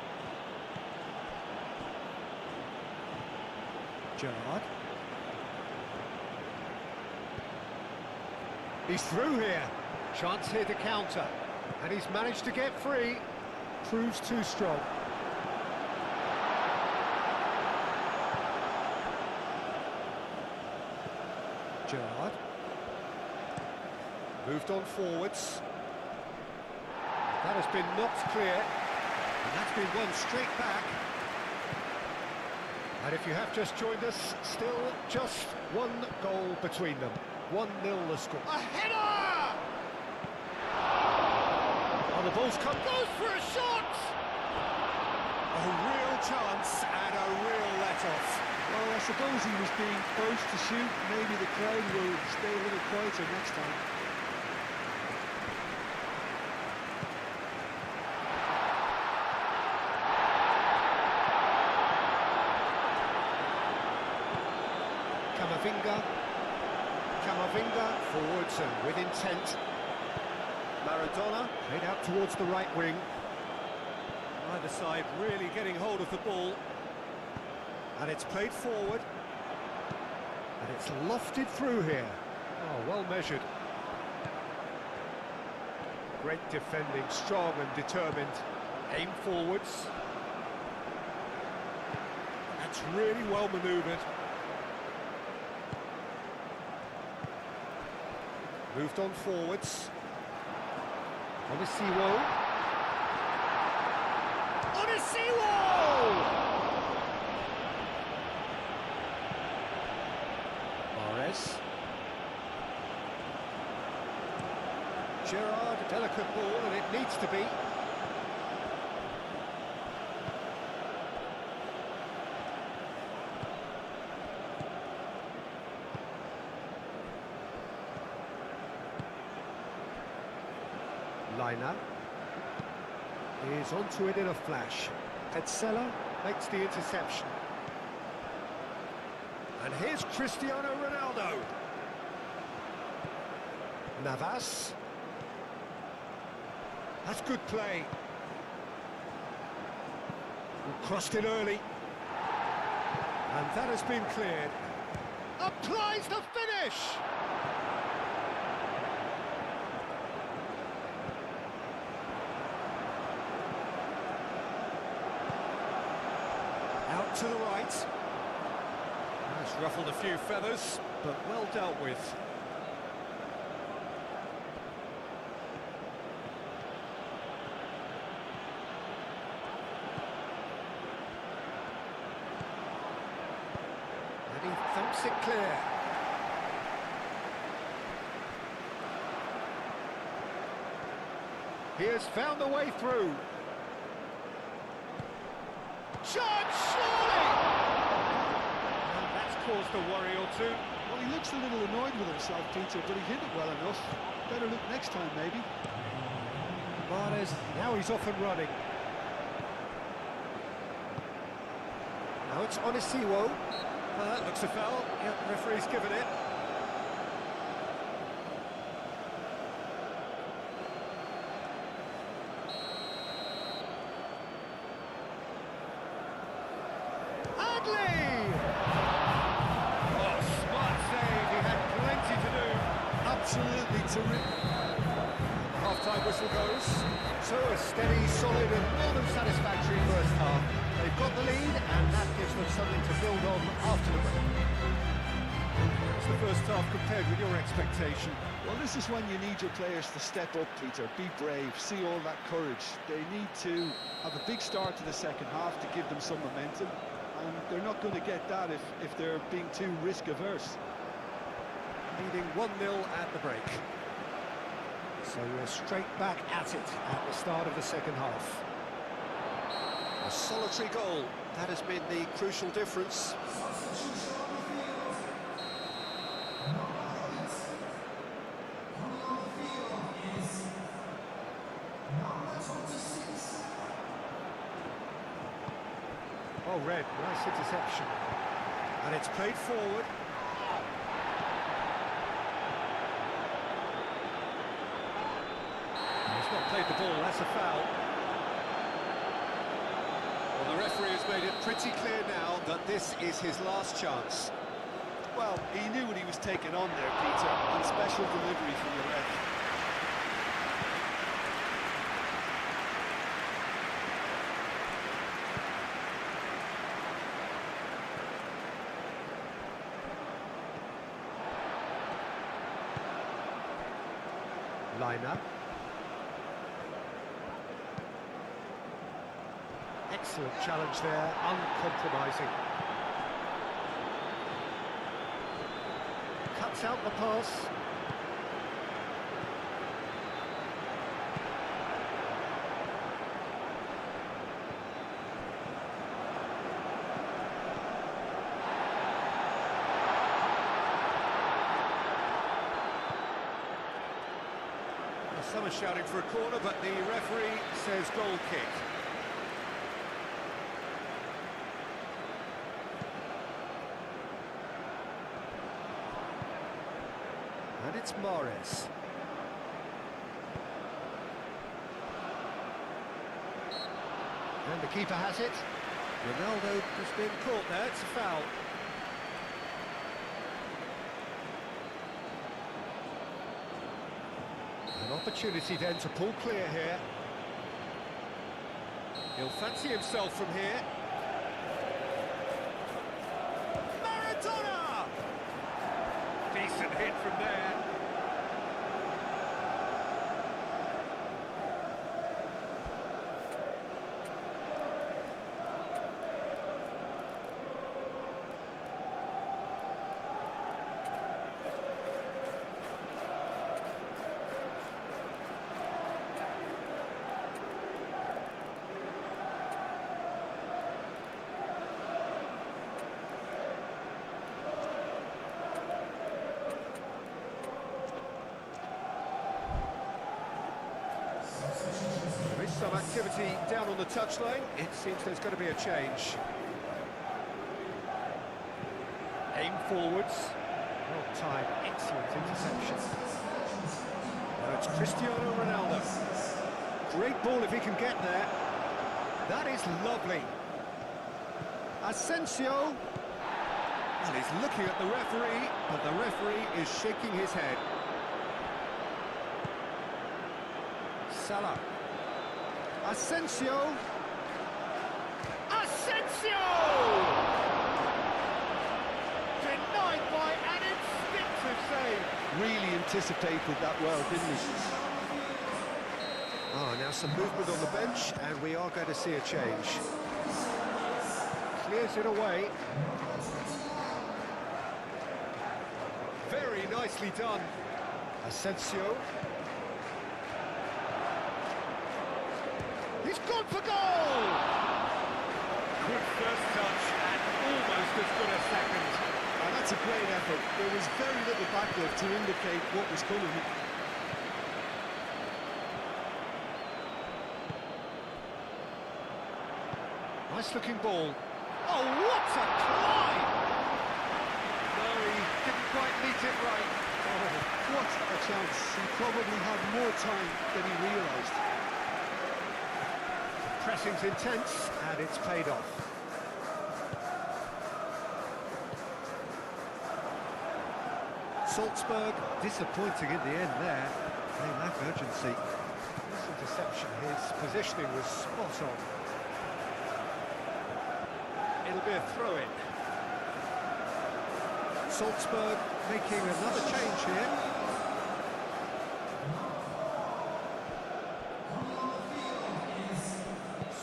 Gerrard. He's through here. Chance here to counter. And he's managed to get free. Proves too strong. Gerrard. Moved on forwards. That has been knocked clear. And that's been won straight back. And if you have just joined us, still just one goal between them. 1-0 the score. A header! Oh, the ball's come. Goes for a shot! A real chance and a real let-off. Well, I suppose he was being forced to shoot. Maybe the crowd will stay a little quieter next time. Camavinga forwards and with intent. Maradona played out towards the right wing. Either side really getting hold of the ball. And it's played forward. And it's lofted through here. Oh, well measured. Great defending, strong and determined. Aim forwards. That's really well manoeuvred. Moved on forwards. Onisiwo. Onisiwo! Mahrez. Gerrard, a delicate ball, and it needs to be. Liner is onto it in a flash. Petzela makes the interception. And here's Cristiano Ronaldo. Navas. That's good play. Crossed it early. And that has been cleared. Applies the finish! Out to the right. That's ruffled a few feathers, but well dealt with. And he thumps it clear. He has found the way through. Shot, surely! And that's caused a worry or two. Well, he looks a little annoyed with himself, Peter, but he hit it well enough. Better look next time, maybe. Mahrez, now he's off and running. Now it's Onisiwo. That looks a foul. Yep, the referee's given it. Adley! Oh, smart save. He had plenty to do. Absolutely terrific. Half-time whistle goes. So a steady, solid and more than satisfactory first half. They've got the lead and that gives them something to build on after the break. What's the first half compared with your expectation? Well, this is when you need your players to step up, Peter. Be brave, see all that courage. They need to have a big start to the second half to give them some momentum. And they're not going to get that if they're being too risk-averse. Leading 1-0 at the break. So we're straight back at it at the start of the second half. A solitary goal, that has been the crucial difference. Oh, Red, nice interception. And it's played forward. He's not played the ball, that's a foul. Well, the referee has made it pretty clear now that this is his last chance. Well, he knew what he was taking on there, Peter, and special delivery from the ref. Liner. Excellent challenge there, uncompromising. Cuts out the pass. Some are shouting for a corner, but the referee says goal kick. And it's Mahrez. And the keeper has it. Ronaldo has been caught there, it's a foul. An opportunity then to pull clear here. He'll fancy himself from here. Maradona! Decent hit from there. There is some activity down on the touchline. It seems there's going to be a change. Aim forwards. Well timed, excellent interception. Now it's Cristiano Ronaldo. Great ball if he can get there. That is lovely. Asensio. And he's looking at the referee, but the referee is shaking his head. Salah. Asensio! Asensio! Denied by an instinctive save. Really anticipated that well, didn't he? Oh, now some movement on the bench, and we are going to see a change. Clears it away. Very nicely done. Asensio. He's gone for goal! Good first touch and almost as good a second. And that's a great effort. There was very little backlift to indicate what was coming. Nice looking ball. Oh, what a climb! No, he didn't quite meet it right. Oh, what a chance. He probably had more time than he realised. Pressing's intense, and it's paid off. Salzburg disappointing in the end there. They lack urgency. This interception, his positioning was spot on. It'll be a throw-in. Salzburg making another change here.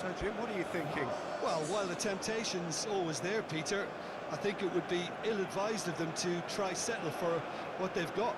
So, Jim, what are you thinking? Well, while the temptation's always there, Peter, I think it would be ill-advised of them to try settle for what they've got.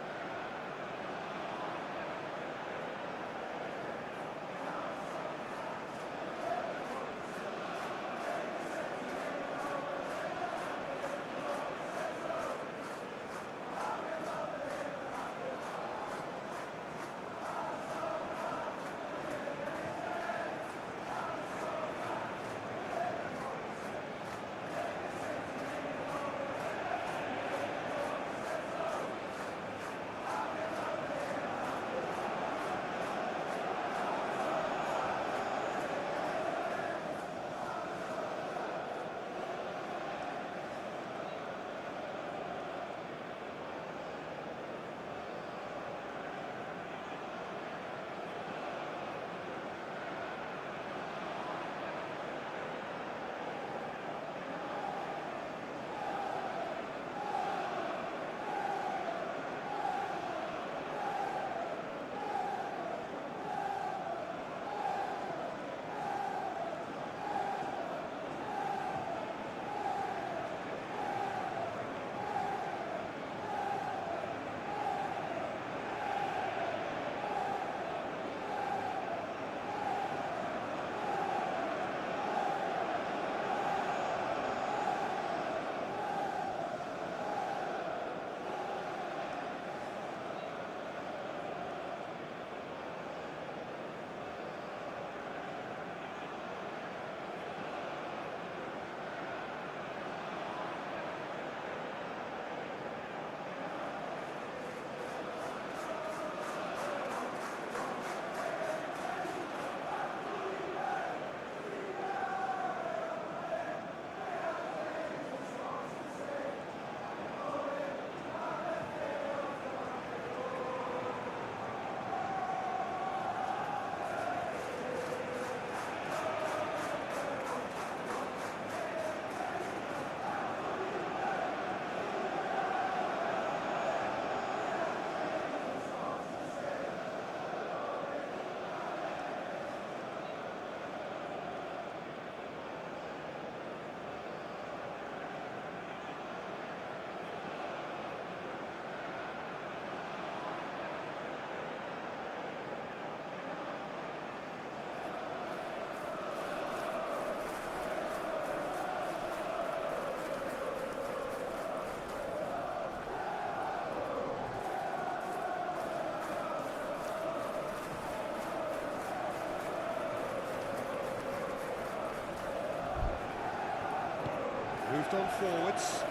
Moved on forwards.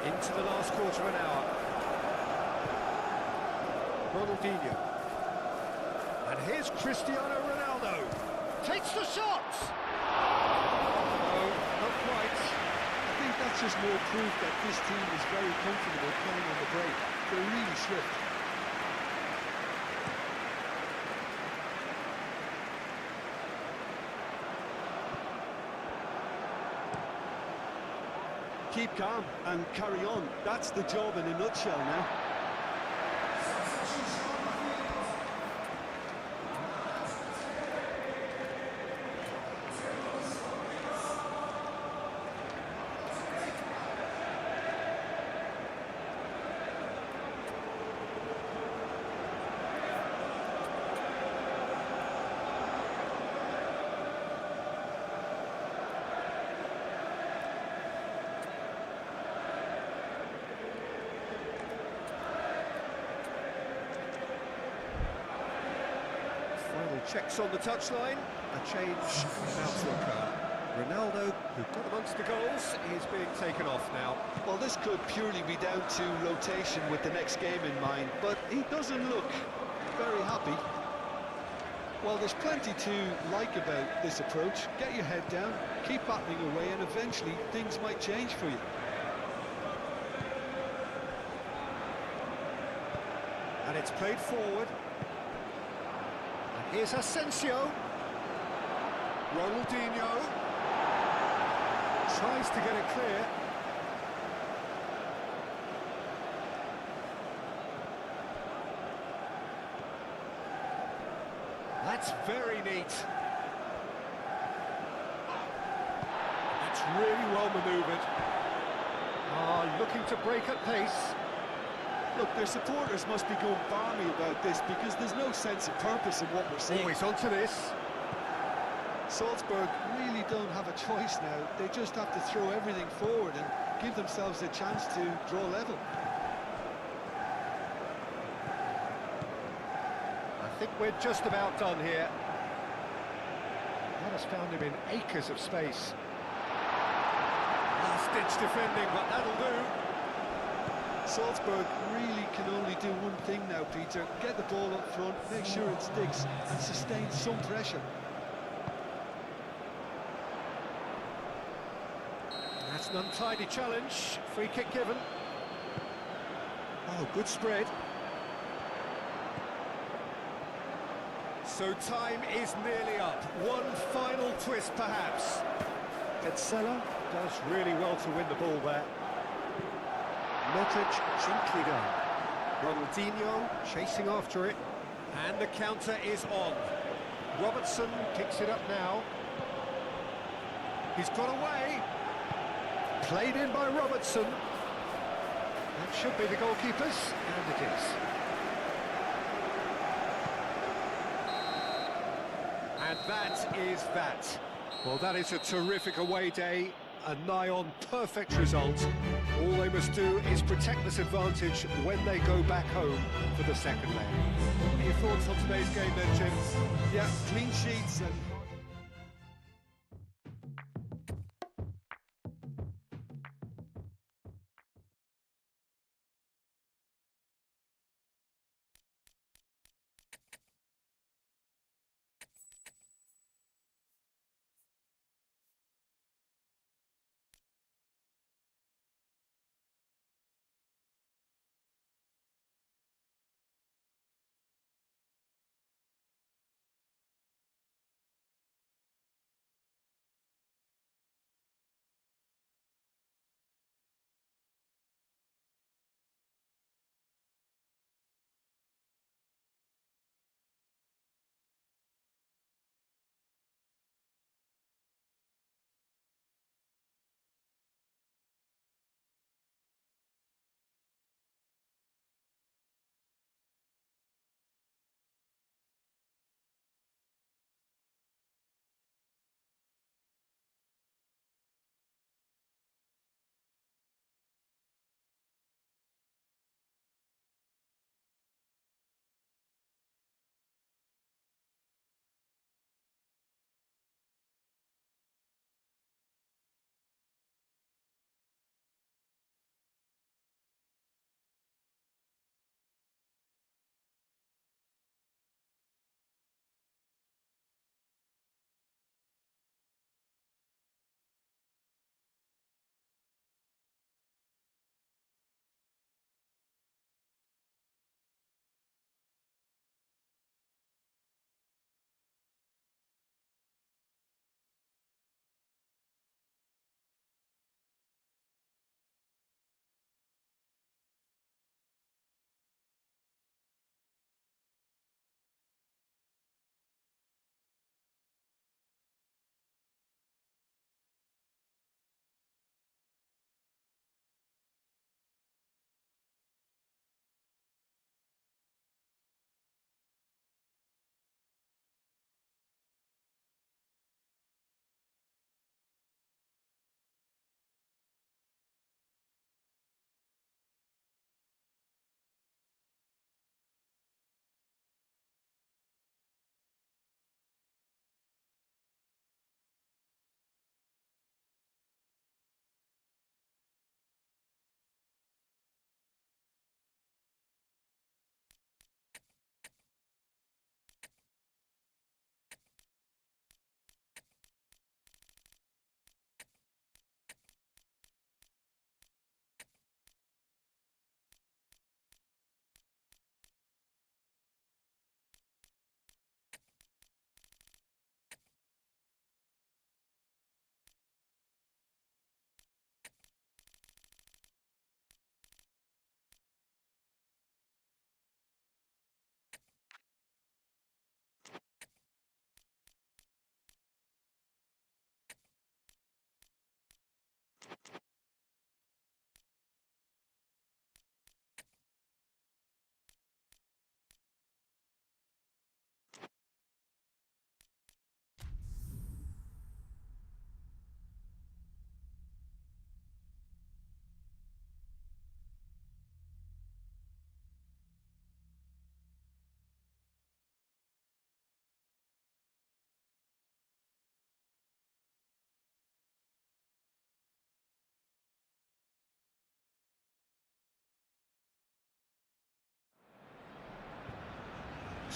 Into the last quarter of an hour. Ronaldinho. And here's Cristiano Ronaldo. Takes the shot! No, not quite. I think that's just more proof that this team is very comfortable playing on the break. They're really swift. Keep calm and carry on. That's the job in a nutshell now. Checks on the touchline, a change about to occur. Ronaldo, who got amongst the goals, is being taken off now. Well, this could purely be down to rotation with the next game in mind, but he doesn't look very happy. Well, there's plenty to like about this approach. Get your head down, keep battling away, and eventually things might change for you. And it's played forward. And here's Asensio. Ronaldinho tries to get it clear. That's very neat. That's really well manoeuvred. Looking to break at pace. Look, their supporters must be going balmy about this because there's no sense of purpose in what we're seeing. Always onto this. Salzburg really don't have a choice now. They just have to throw everything forward and give themselves a chance to draw level. I think we're just about done here. That has found him in acres of space. Last-ditch defending, but that'll do. Salzburg really can only do one thing now, Peter. Get the ball up front, make sure it sticks, and sustain some pressure. That's an untidy challenge. Free kick given. Oh, good spread. So time is nearly up. One final twist, perhaps. Petzela does really well to win the ball there. Modric gently done. Ronaldinho chasing after it. And the counter is on. Robertson picks it up now. He's got away. Played in by Robertson. That should be the goalkeeper's, and it is. And that is that. Well, that is a terrific away day, a nigh-on perfect result. All they must do is protect this advantage when they go back home for the second leg. Any thoughts on today's game then, Jim? Yeah, clean sheets and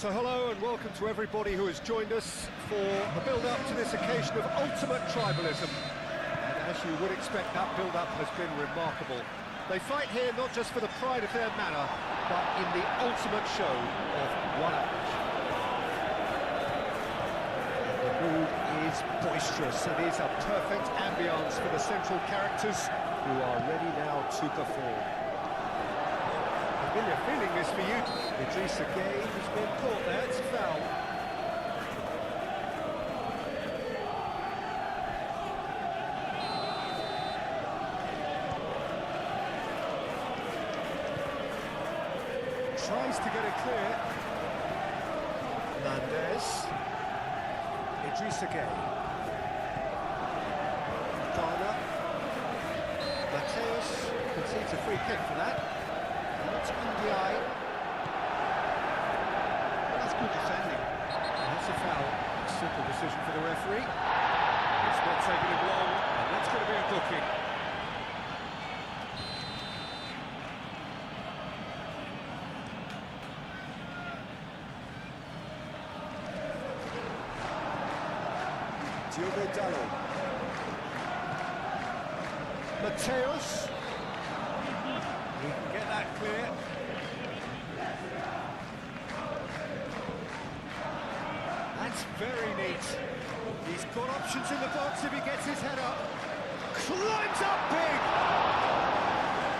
So hello and welcome to everybody who has joined us for the build-up to this occasion of ultimate tribalism. And as you would expect, that build-up has been remarkable. They fight here not just for the pride of their manor, but in the ultimate show of one-up. The mood is boisterous. It is a perfect ambience for the central characters who are ready now to perform. Familiar feeling this for you. Idrissa Gueye has been caught there, it's a foul. Tries to get it clear. Nandez. Idrissa Gueye. Garner. Mateus concedes a free kick for that. That's Ndiaye. That's good defending. That's a foul. Simple decision for the referee. It's not taking him long, and that's going to be a booking. Diogo Dalot. Mateus. He can get that clear. That's very neat. He's got options in the box if he gets his head up. Climbs up big!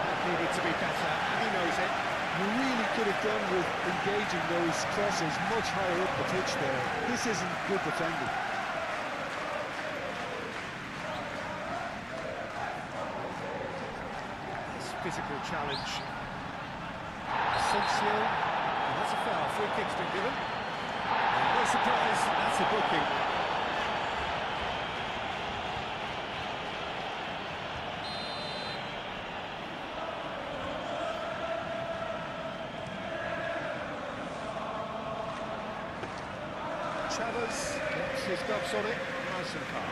That needed to be better, and he knows it. You really could have done with engaging those crosses much higher up the pitch there. This isn't good defending. Physical challenge. Asensio, and that's a foul. Free kick's been given. And no surprise, that's a booking. Chavez gets his gloves on it. Nice and calm.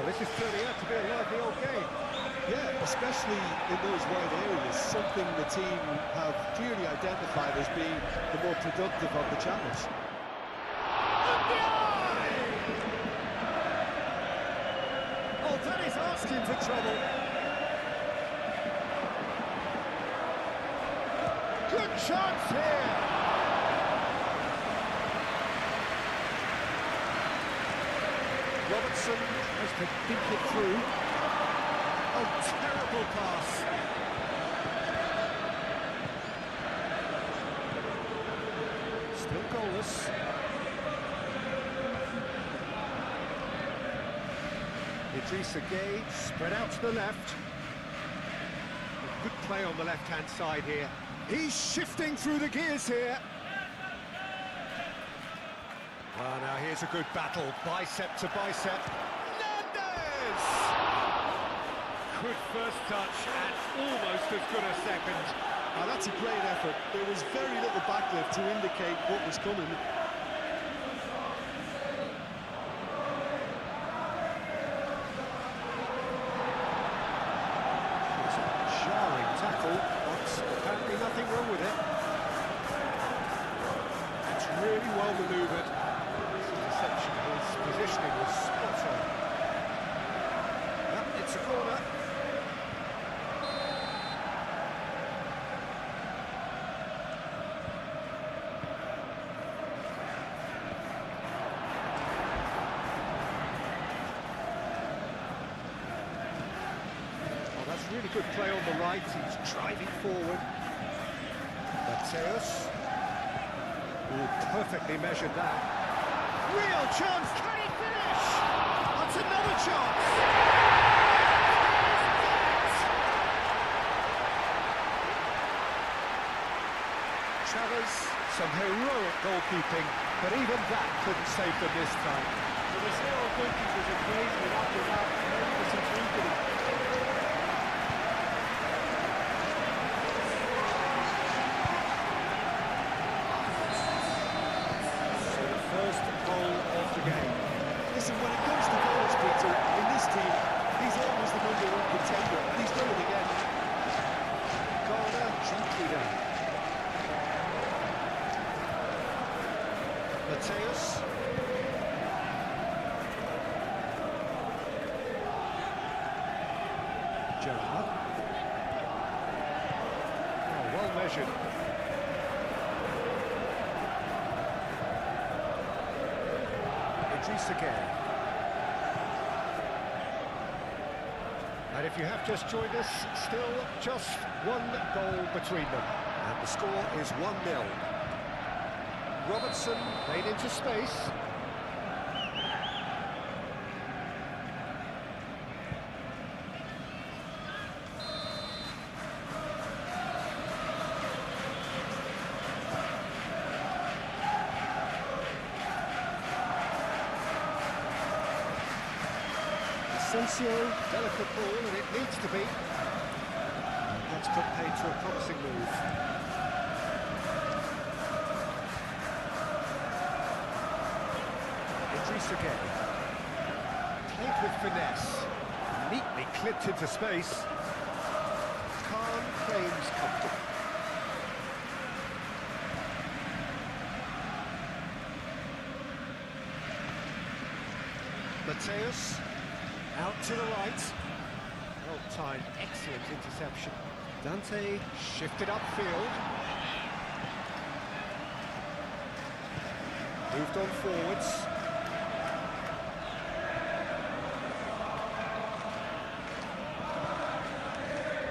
This is turning out to be a lively old game. Yeah, especially in those wide areas, something the team have clearly identified as being the more productive of the channels. Oh, that is asking for trouble. Good chance here. Robertson has to think it through. Oh, terrible pass. Still goalless. Idrissa Gueye spread out to the left. A good play on the left-hand side here. He's shifting through the gears here. Oh, now here's a good battle, bicep to bicep. Nandez! Good first touch and almost as good a second. Now that's a great effort. There was very little backlift to indicate what was coming. It's a jarring tackle, but apparently nothing wrong with it. It's really well manoeuvred. His positioning was spot on. Yep, it's a corner. Oh, that's really good play on the right. He's driving forward. Mateus. Oh, perfectly measured that. Real chance, can he finish? That's another chance. Chavez, some heroic goalkeeping, but even that couldn't save them this time. Well, the zero goalkeepers are crazy, and after that, magnificent goalkeeping. Listen, when it comes to goals, Peter, in this team, he's always the number one contender, and he's done it again. Corner, gently down. Mateus. Gerrard. Oh, well measured. Idrissa Gueye. And if you have just joined us, still just one goal between them. And the score is 1-0. Robertson played into space. Asensio, delicate ball, and it needs to be. That's put paid to a promising move. Idrissa Gueye. Played with finesse. Neatly clipped into space. Khan claims comfortable. Mateus. Out to the right. Well-timed, excellent interception. Dante shifted upfield. Moved on forwards.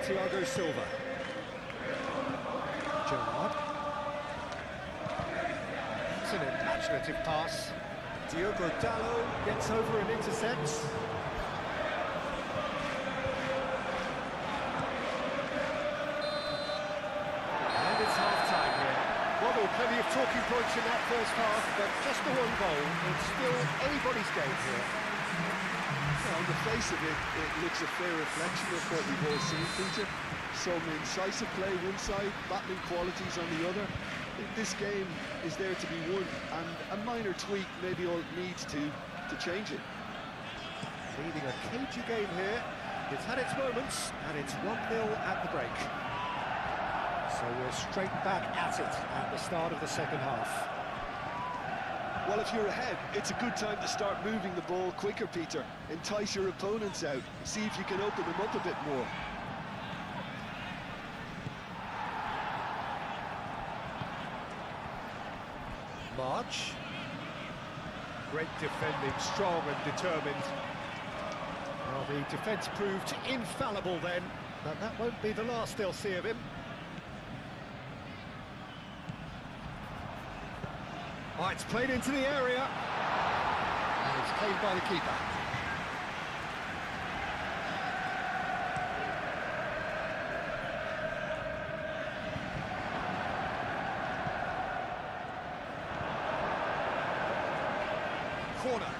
Thiago Silva. Gerrard. It's an imaginative pass. Diogo Dalot gets over and intercepts. Plenty of talking points in that first half, but just the one goal. It's still anybody's game here. Well, on the face of it, it looks a fair reflection of what we've all seen, Peter. Some incisive play one side, battling qualities on the other. This game is there to be won, and a minor tweak maybe all it needs to change it. Leading a cagey game here. It's had its moments, and it's 1-0 at the break. So we're straight back at it at the start of the second half. Well, if you're ahead, it's a good time to start moving the ball quicker, Peter. Entice your opponents out. See if you can open them up a bit more. March. Great defending, strong and determined. Well, the defence proved infallible then, but that won't be the last they'll see of him. Oh, it's played into the area. And it's claimed by the keeper. Corner.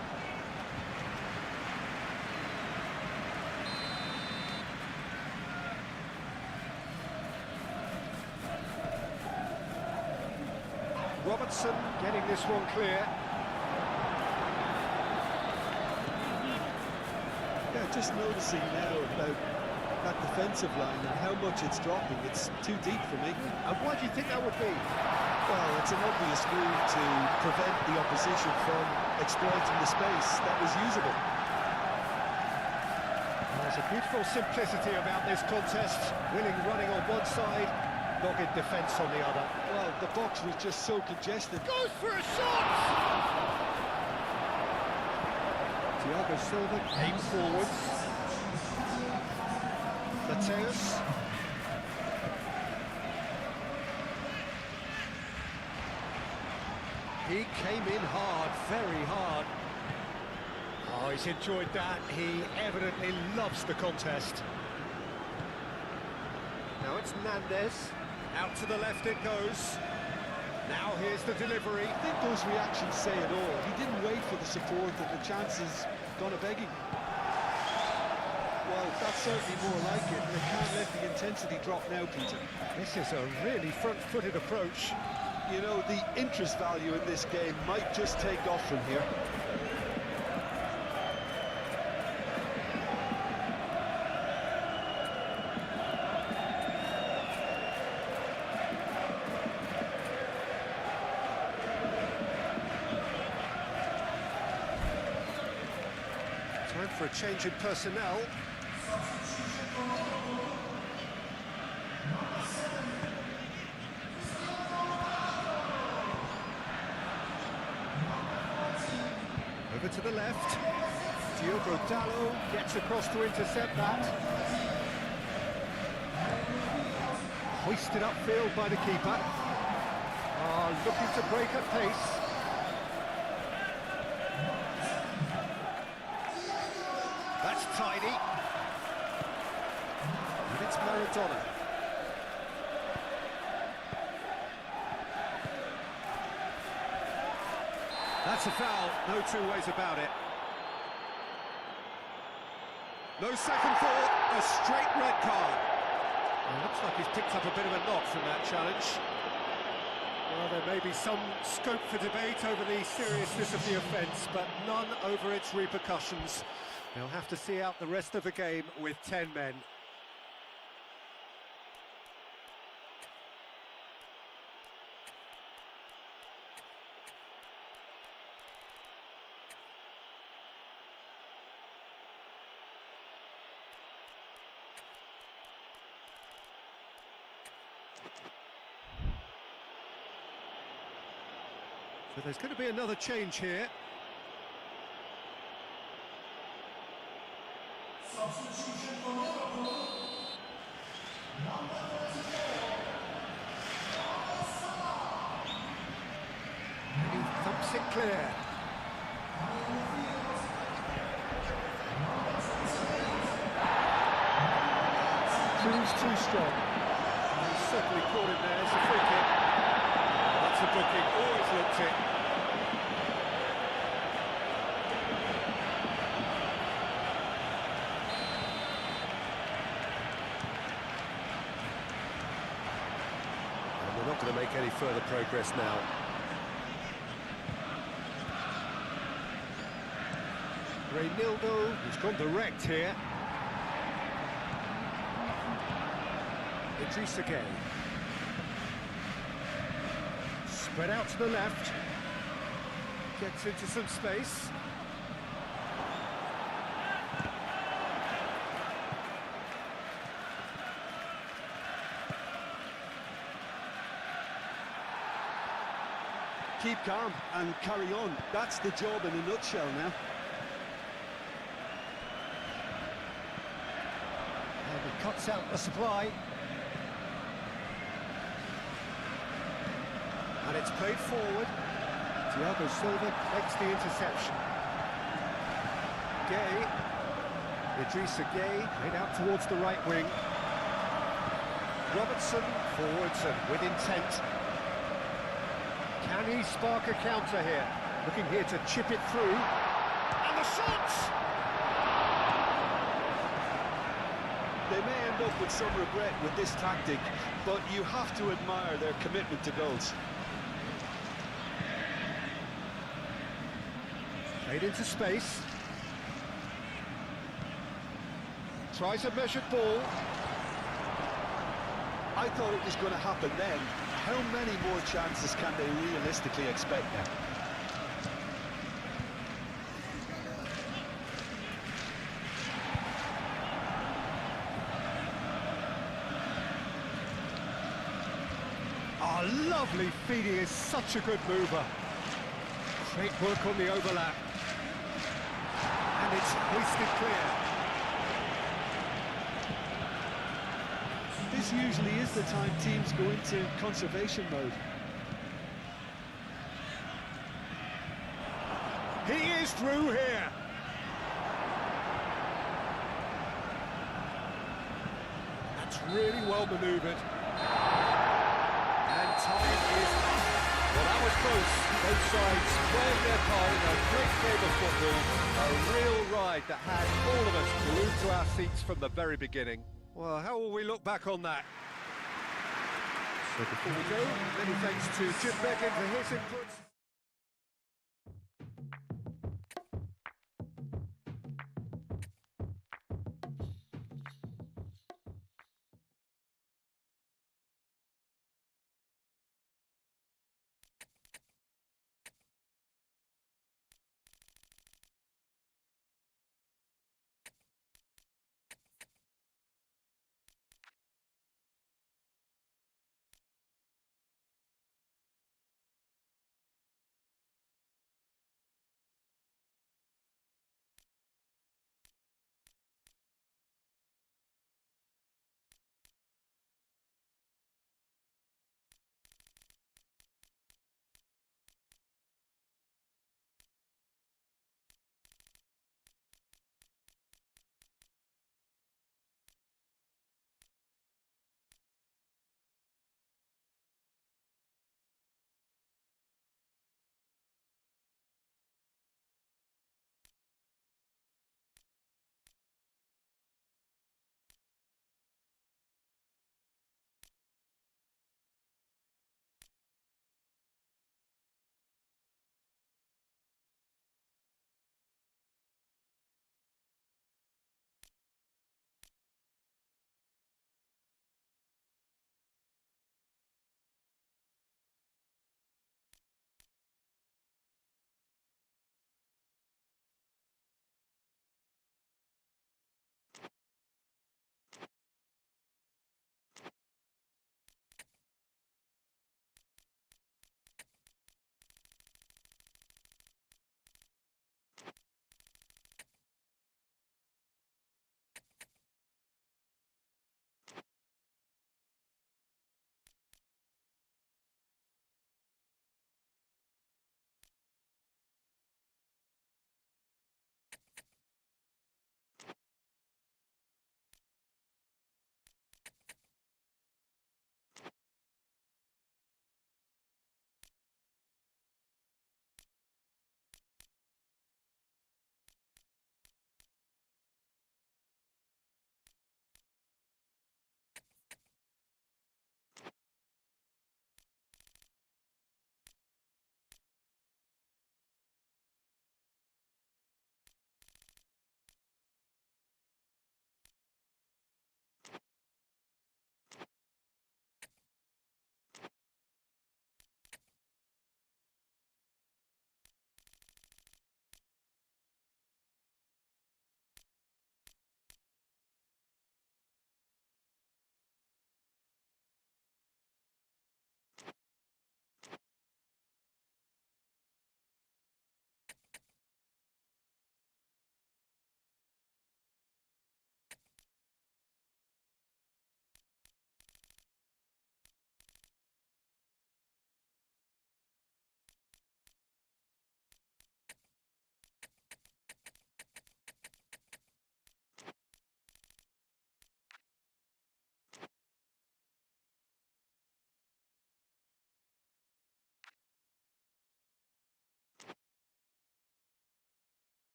Robertson getting this one clear. Yeah, just noticing now about that defensive line and how much it's dropping. It's too deep for me. And why do you think that would be? Well, it's an obvious move to prevent the opposition from exploiting the space that was usable. There's a beautiful simplicity about this contest. Willing running on one side, dogged defence on the other. Well, the box was just so congested. Goes for a shot! Thiago Silva came forwards. Mateus. He came in hard, very hard. Oh, he's enjoyed that. He evidently loves the contest. Now it's Nandez. Out to the left it goes. Now here's the delivery. I think those reactions say it all. He didn't wait for the support and the chances gone a-begging. Well, that's certainly more like it, and they can't let the intensity drop now, Peter. This is a really front-footed approach. You know, the interest value in this game might just take off from here. for a change in personnel. Over to the left. Diogo Dalot gets across to intercept that. Hoisted upfield by the keeper. Looking to break at pace. That's tidy. And it's Maradona. That's a foul, no two ways about it. No second thought, a straight red card. Well, looks like he's picked up a bit of a knock from that challenge. Well, there may be some scope for debate over the seriousness of the offence, but none over its repercussions. They'll have to see out the rest of the game with 10 men. So there's going to be another change here. Substitution for Liverpool. And he thumps it clear. Too strong. He's certainly caught him there. It's a free kick. That's a booking. Always looked it. And we're not going to make any further progress now. Reynildo, who's gone direct here. Idrissa Gueye. Spread out to the left. Gets into some space. Keep calm and carry on. That's the job in a nutshell now. And he cuts out the supply. And it's played forward. Thiago Silva makes the interception. Gueye. Idrissa Gueye played out towards the right wing. Robertson forwards and with intent. Can he spark a counter here? Looking here to chip it through. And the shots! They may end up with some regret with this tactic, but you have to admire their commitment to goals. Played into space. Tries a measured ball. I thought it was going to happen then. How many more chances can they realistically expect now? Oh, lovely feed. He is such a good mover. Great work on the overlap. And it's hoisted clear. This usually is the time teams go into conservation mode. He is through here. That's really well manoeuvred. And time is up. Well, that was close. Both sides playing their part in a great game of football. A real ride that had all of us glued to our seats from the very beginning. Well, how will we look back on that? So before we go, many thanks to Jim Beglin for his input.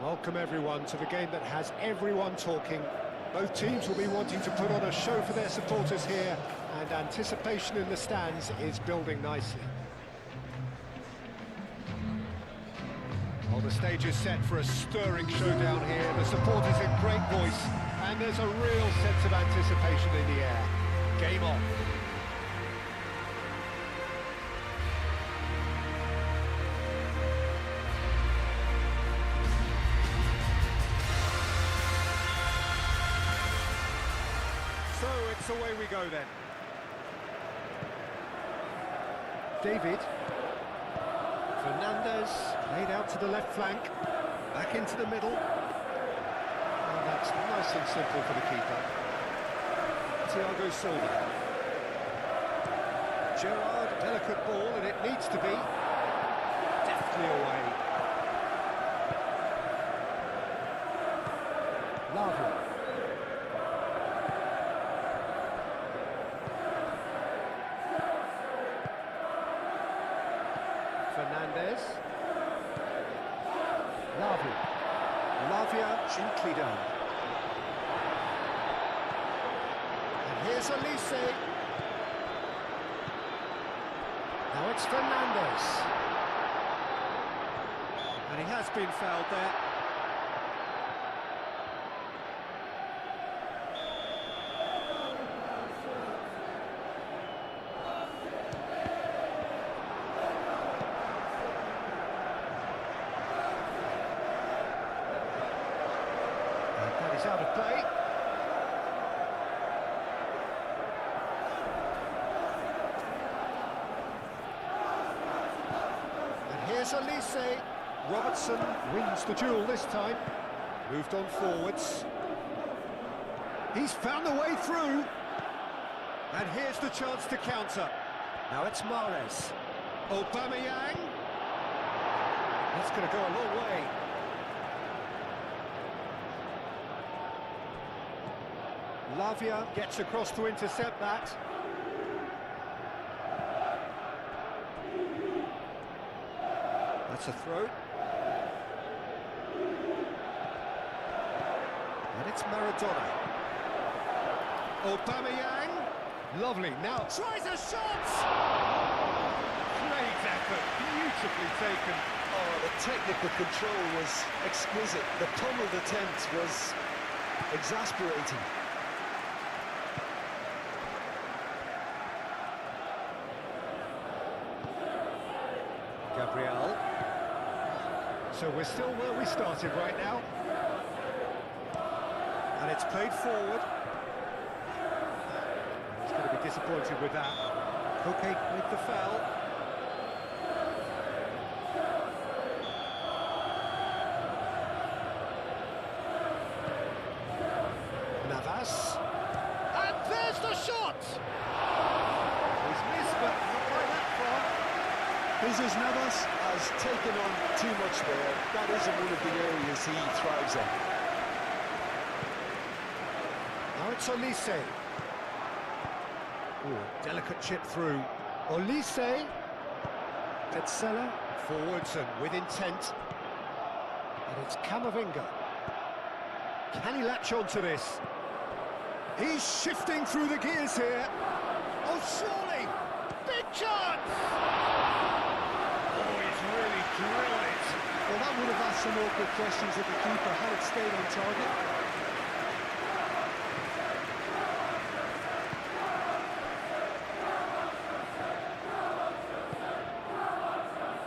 Welcome everyone to the game that has everyone talking. Both teams will be wanting to put on a show for their supporters here, and anticipation in the stands is building nicely. Well, the stage is set for a stirring showdown here. The supporters in great voice, and there's a real sense of anticipation in the air. Game on. So it's away we go then. David. Fernandez, laid out to the left flank, back into the middle. And that's nice and simple for the keeper. Thiago Silva. Gerrard, delicate ball, and it needs to be. Deftly away. Lavia. Fernandez. Lavia gently down. And here's Olise. Now it's Fernandez. And he has been fouled there. He's out of play. And here's Olise. Robertson wins the duel this time. Moved on forwards. He's found the way through. And here's the chance to counter. Now it's Mahrez. Aubameyang. That's going to go a long way. Lavia gets across to intercept that. That's a throw. And it's Maradona. Aubameyang. Lovely. Now tries a shot! Great effort. Beautifully taken. Oh, the technical control was exquisite. The pummeled attempt was exasperating. Gabriel. So we're still where we started right now. And it's played forward. He's going to be disappointed with that. Koke with the foul. Navas. And there's the shot! He's missed, but not by that far. Jesus Navas has taken on too much there. That isn't one of the areas he thrives in. Now it's Olise. Ooh, delicate chip through. Olise. Petzela. Forwards and with intent. And it's Camavinga. Can he latch on to this? He's shifting through the gears here. Oh, surely! Big chance! Oh, he's really drilled it. Well, that would have asked some awkward questions of the keeper had it stayed on target.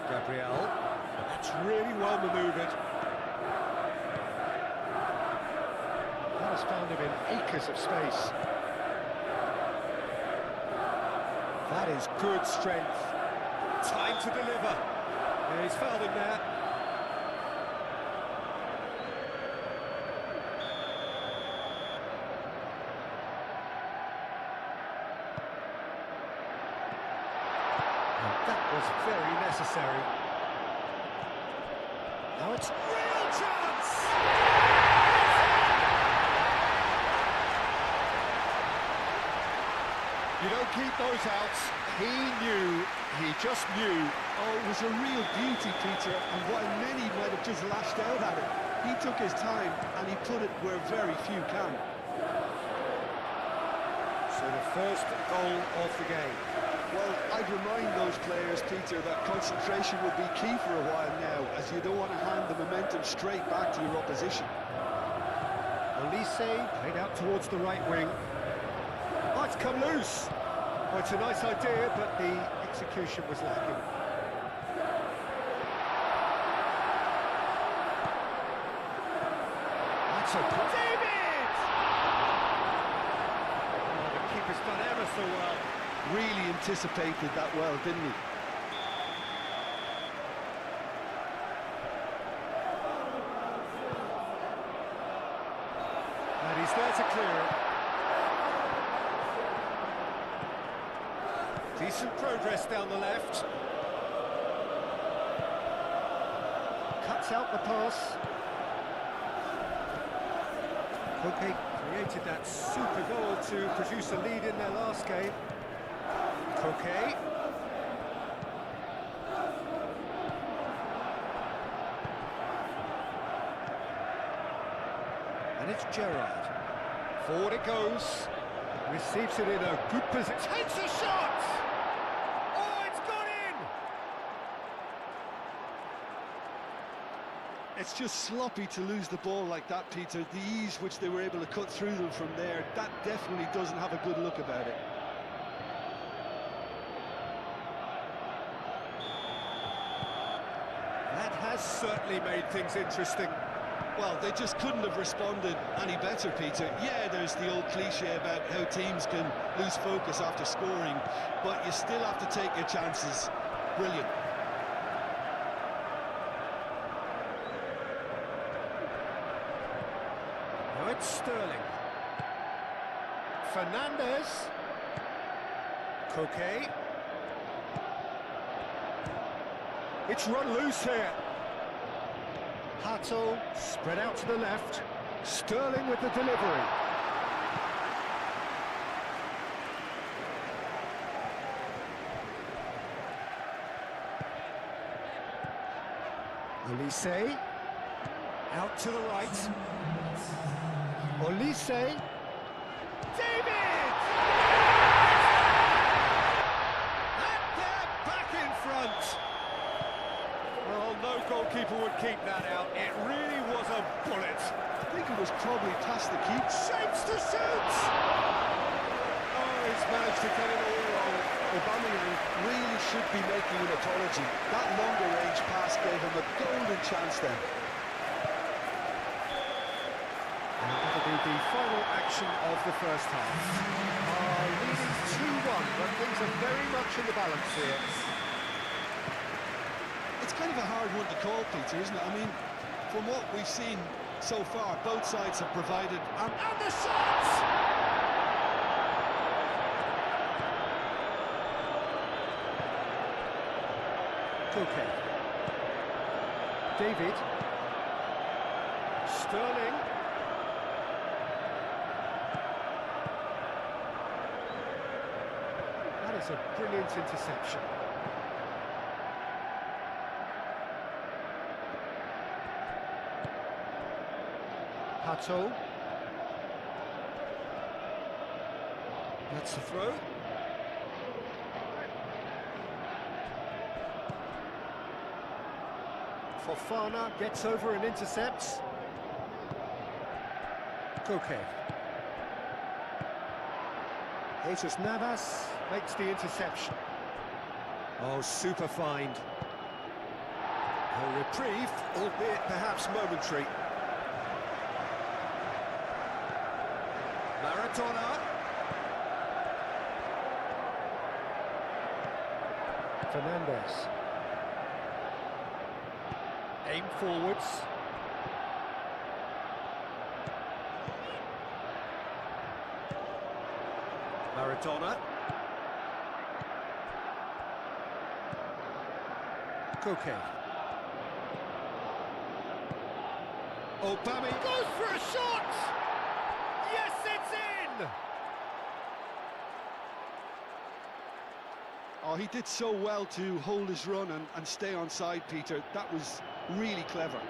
Gabriel. That's really well manoeuvred. That has found him in acres of space. That is good strength. Time to deliver. Yeah, he's fouled him there. And that was very necessary. Now it's real chance! You don't keep those outs. He just knew. Oh, it was a real beauty, Peter, and while many might have just lashed out at it, He took his time and he put it where very few can. So the first goal of the game. Well, I'd remind those players, Peter, that concentration will be key for a while now, as you don't want to hand the momentum straight back to your opposition. Olise played out towards the right wing. Oh, it's come loose. Oh, it's a nice idea, but the execution was lacking. That's a... David! Oh, the keeper's done ever so well. Really anticipated that well, didn't he? And he's there to clear it. Decent progress down the left. Cuts out the pass. Koke created that super goal to produce a lead in their last game. Koke. And it's Gerrard. Forward it goes. Receives it in a good position. Takes a shot! Oh, it's gone in! It's just sloppy to lose the ball like that, Peter. The ease which they were able to cut through them from there, that definitely doesn't have a good look about it. That has certainly made things interesting. Well, they just couldn't have responded any better, Peter. Yeah, there's the old cliche about how teams can lose focus after scoring, but you still have to take your chances. Brilliant. Now it's Sterling. Fernandez. Koke. It's run loose here. Hato spread out to the left. Sterling with the delivery. Olise. Out to the right. Olise. David! And they're back in front. Well, no goalkeeper would keep that out. It really was a bullet. I think it was probably past the keeper. Shapes to shoot! Oh, he's managed to get it all wrong. Aubameyang really should be making an apology. That longer range pass gave him a golden chance then. And that'll be the final action of the first half. Leading 2-1, but things are very much in the balance here. It's kind of a hard one to call, Peter, isn't it? I mean, from what we've seen so far, both sides have provided... And the shot! Koke. David. Sterling. That is a brilliant interception. Hato. That's the throw. Fofana gets over and intercepts. Koke. Jesus Navas makes the interception. Oh, super find. A reprieve, albeit perhaps momentary. Maradona. Fernandez. Aim forwards. Maradona. Koke. Aubameyang goes for a shot! Yes, it's in! Oh, he did so well to hold his run and stay on side, Peter. That was really clever.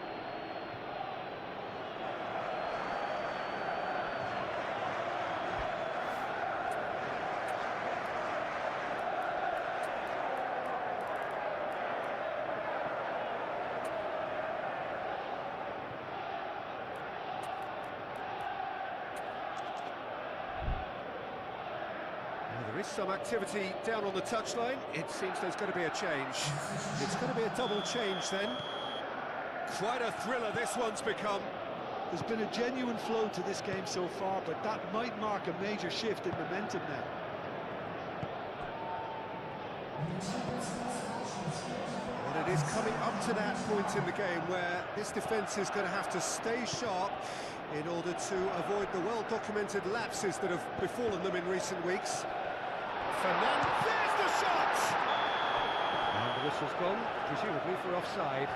There's some activity down on the touchline. It seems there's going to be a change. It's going to be a double change then. Quite a thriller this one's become. There's been a genuine flow to this game so far, but that might mark a major shift in momentum now. And it is coming up to that point in the game where this defence is going to have to stay sharp in order to avoid the well-documented lapses that have befallen them in recent weeks. Fernandes, there's the shot! And the whistle's gone, presumably for offside.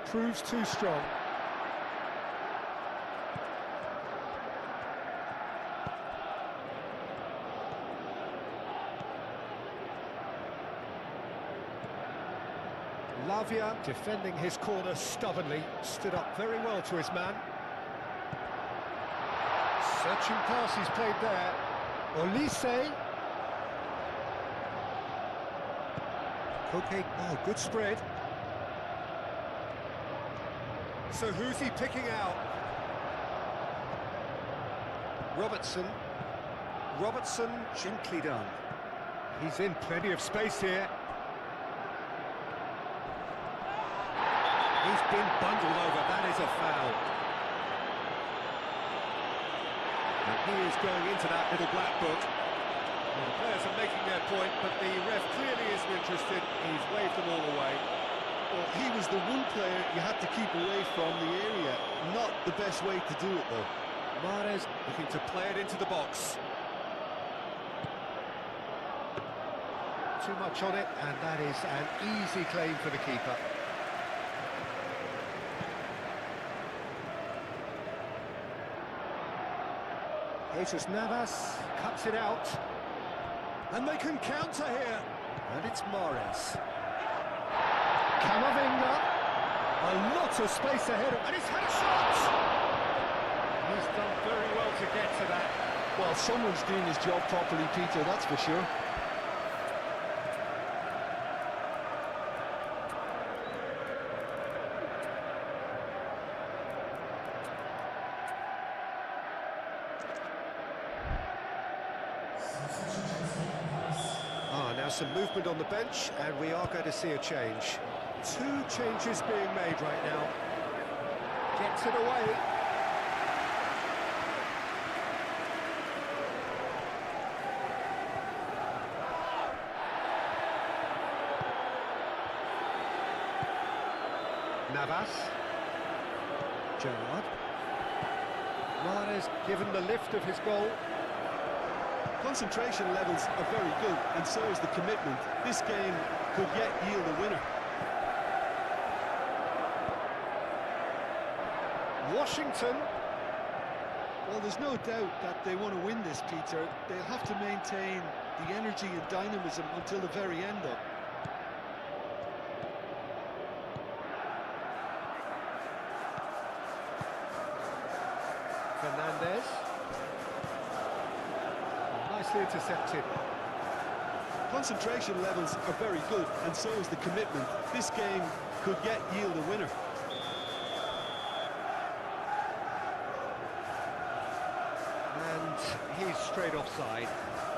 Proves too strong. Lavia defending his corner stubbornly, stood up very well to his man. Searching pass he's played there. Olise. Koke, oh, good spread. So who's he picking out? Robertson. Robertson, gently done. He's in plenty of space here. He's been bundled over, that is a foul. And he is going into that little black book. Well, the players are making their point, but the ref clearly isn't interested. He's waved them all away. Well, he was the one player you had to keep away from the area. Not the best way to do it, though. Mahrez looking to play it into the box. Too much on it, and that is an easy claim for the keeper. Jesus Navas cuts it out. And they can counter here. And it's Mahrez. Camavinga, a lot of space ahead of, and he's had a shot! He's done very well to get to that. Well, someone's doing his job properly, Peter, that's for sure. Now some movement on the bench, and we are going to see a change. Two changes being made right now. Gets it away. Navas. Gerrard. Mahrez given the lift of his goal. Concentration levels are very good, and so is the commitment. This game could yet yield a winner. Washington. Well, there's no doubt that they want to win this, Peter. They'll have to maintain the energy and dynamism until the very end, though. Fernandes. Nicely intercepted. Concentration levels are very good, and so is the commitment. This game could yet yield a winner. And he's straight offside.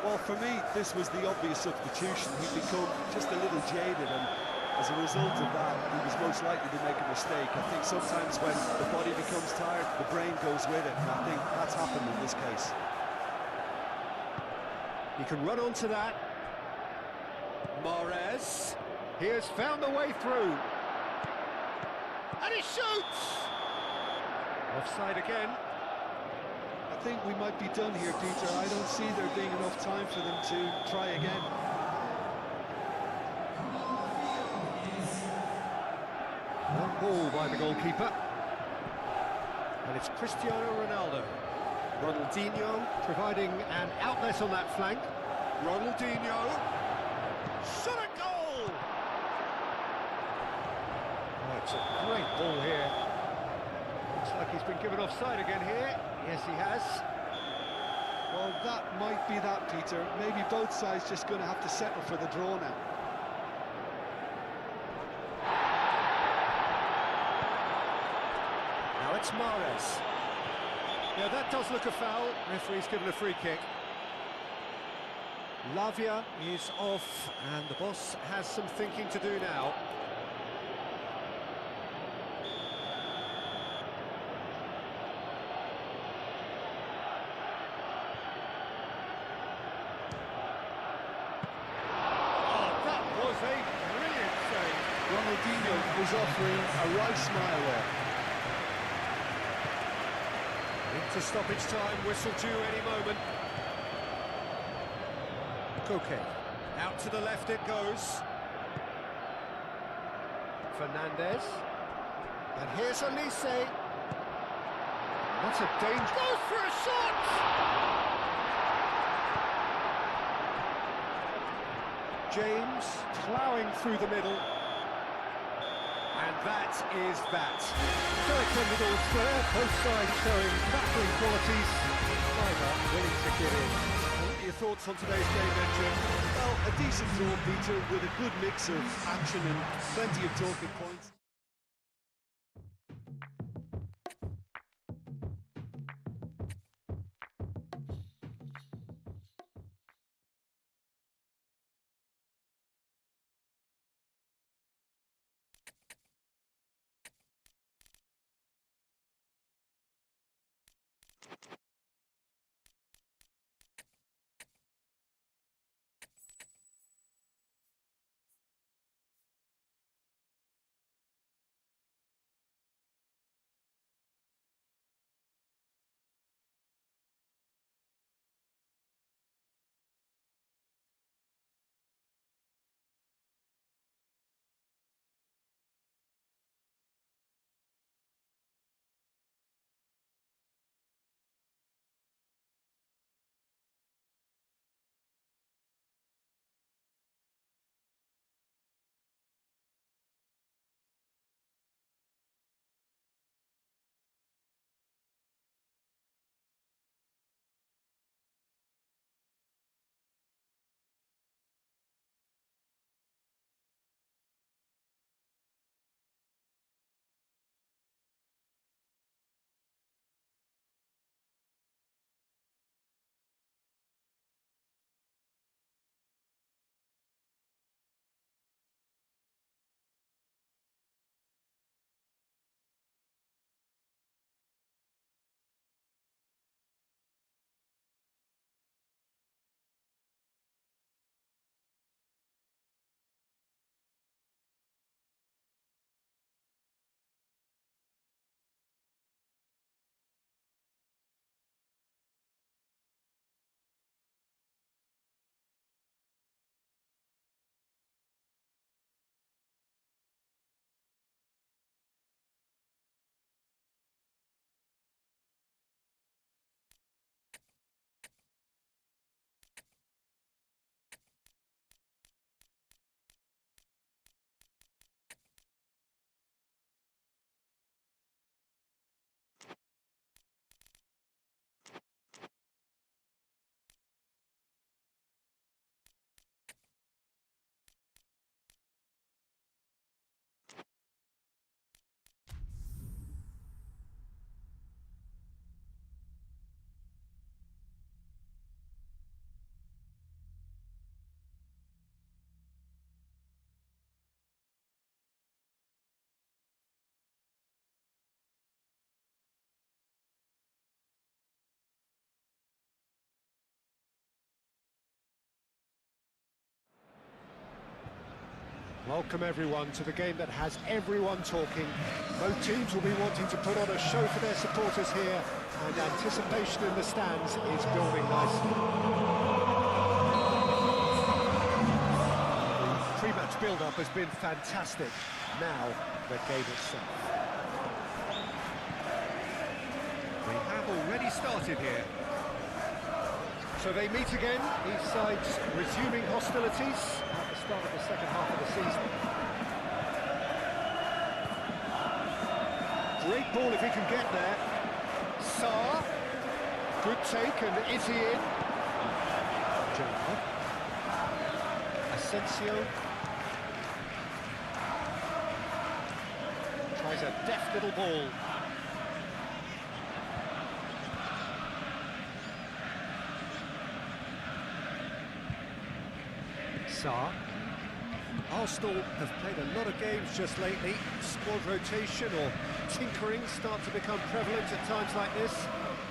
Well, for me, this was the obvious substitution. He'd become just a little jaded, and as a result of that, he was most likely to make a mistake. I think sometimes when the body becomes tired, the brain goes with it, and I think that's happened in this case. He can run onto that. Mahrez. He has found the way through. And he shoots! Offside again. I think we might be done here, Peter. I don't see there being enough time for them to try again. One ball by the goalkeeper. And it's Cristiano Ronaldo. Ronaldinho providing an outlet on that flank. Ronaldinho. Shot a goal! Oh, it's a great ball here. Looks like he's been given offside again here. Yes, he has. Well, that might be that, Peter. Maybe both sides just going to have to settle for the draw now. it's Mahrez. Yeah, that does look a foul. Referee's given a free kick. Lavia is off, and the boss has some thinking to do now. Oh, that was a brilliant save. Ronaldinho was offering a right smile there. Into stoppage time, whistle due any moment. Koke, out to the left it goes. Fernandez. And here's Elise. That's a danger. Goes for a shot! James ploughing through the middle. And that is that. So attended all square, both sides showing battling qualities. Neither willing to give in. What are your thoughts on today's game, then, Jim? Well, a decent draw, Peter, with a good mix of action and plenty of talking points. Welcome everyone to the game that has everyone talking. Both teams will be wanting to put on a show for their supporters here, and anticipation in the stands is building nicely. The pre-match build-up has been fantastic. Now, the game itself. We have already started here. So they meet again, these sides resuming hostilities at the start of the second half of the season. Great ball if he can get there. Sarr, good take, and is he in? Jonah. Asensio. Tries a deft little ball. Sarr. Arsenal have played a lot of games just lately. Squad rotation or tinkering start to become prevalent at times like this.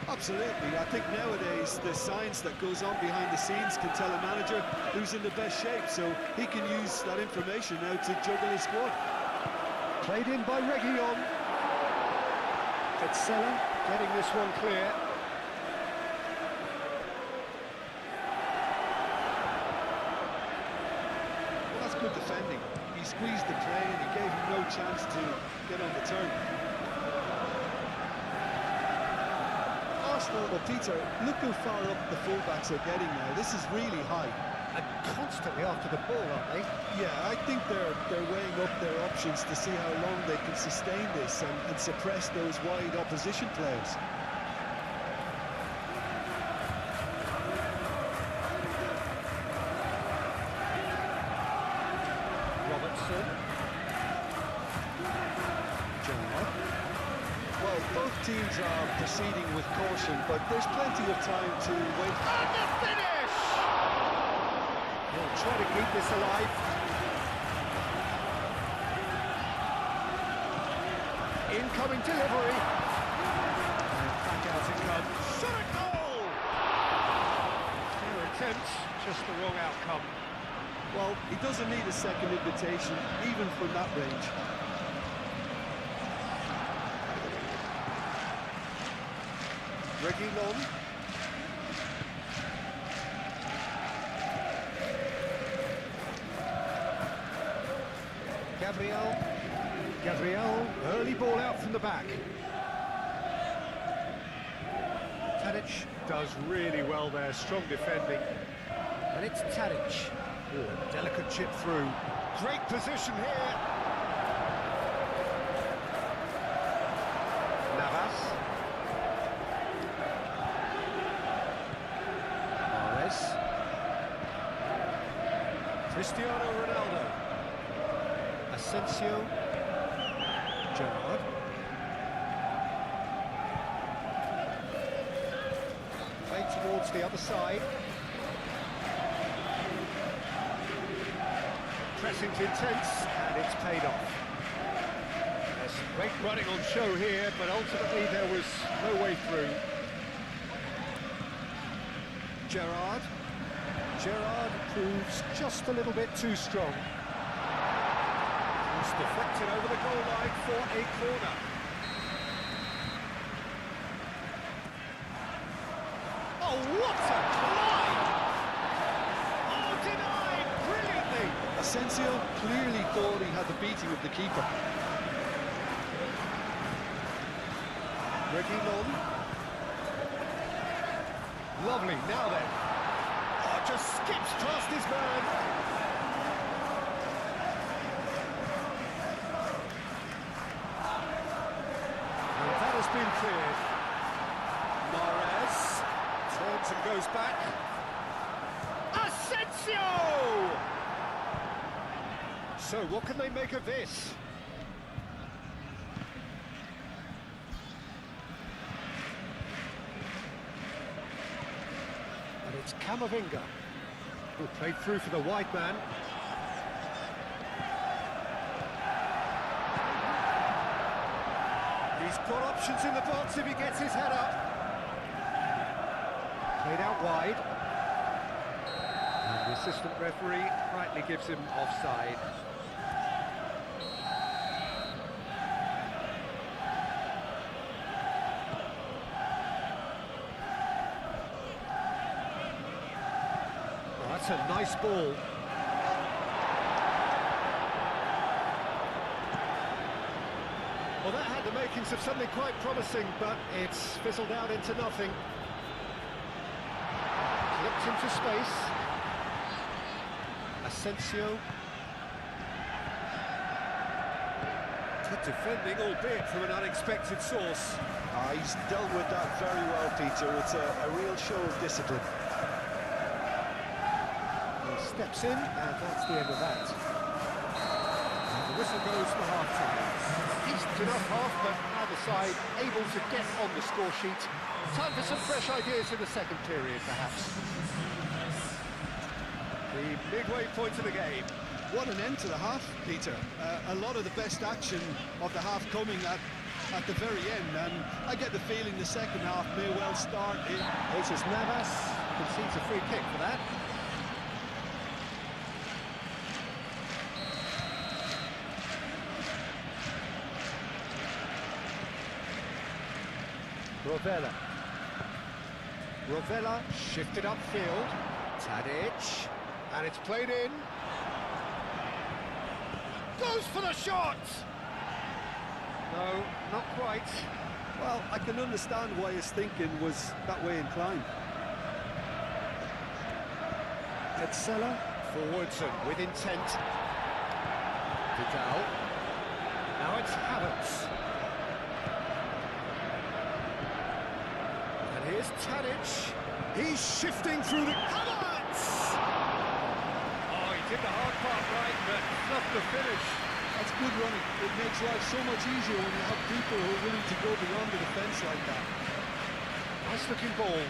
Absolutely. I think nowadays the science that goes on behind the scenes can tell a manager who's in the best shape, so he can use that information now to juggle his squad. Played in by Reguilon. Petzela getting this one clear. Well, that's good defending. He squeezed the play and he gave him no chance to get on the turn. Arsenal, well, Peter, look how far up the fullbacks are getting now. This is really high. And constantly after the ball, aren't they? Yeah, I think they're weighing up their options to see how long they can sustain this and suppress those wide opposition players. Robertson. Gerrard. Well, both teams are proceeding with caution, but there's plenty of time to wait. And the finish! He'll try to keep this alive. Incoming delivery. And back out it comes. Shot a goal! Fair attempt, just the wrong outcome. Well, he doesn't need a second invitation, even from that range. Reguilon. Gabriel, early ball out from the back. Tadic does really well there, strong defending. And it's Tadic. Ooh, delicate chip through. Great position here. Navas. Mahrez. Cristiano Ronaldo. Asensio. Gerrard. Play towards the other side. Pressing's intense, and it's paid off. There's some great running on show here, but ultimately there was no way through. Gerrard. Gerrard proves just a little bit too strong. It's deflected over the goal line for a corner. Oh, what a climb! Oh, denied brilliantly! Asensio clearly thought he had the beating of the keeper. Reguilon. Lovely, now then. Oh, just skips past his man. And that has been cleared. Mahrez turns and goes back. Asensio! So, what can they make of this? And it's Camavinga, who played through for the wide man. He's got options in the box if he gets his head up. Played out wide. And the assistant referee rightly gives him offside. That's a nice ball. Well, that had the makings of something quite promising, but it's fizzled out into nothing. Flipped into space. Asensio. Good defending, albeit from an unexpected source. He's dealt with that very well, Peter. It's a real show of discipline. Steps in, and that's the end of that. And the whistle goes for half-time. Decent enough half, but either side able to get on the score sheet. Time for some fresh ideas in the second period, perhaps. The midway point of the game. What an end to the half, Peter. A lot of the best action of the half coming at the very end, and I get the feeling the second half may well start in... Jesus Navas concedes a free kick for that. Rovella shifted upfield. Tadic, and it's played in. Goes for the shot! No, not quite. Well, I can understand why his thinking was that way inclined. Edsela, forwards and with intent. Vidal. Now it's Havertz. And here's Tadic. He's shifting through the... Havertz! Oh, he did the hard part right, but not the finish. That's good running. It makes life so much easier when you have people who are willing to go beyond the defence like that. Nice looking ball.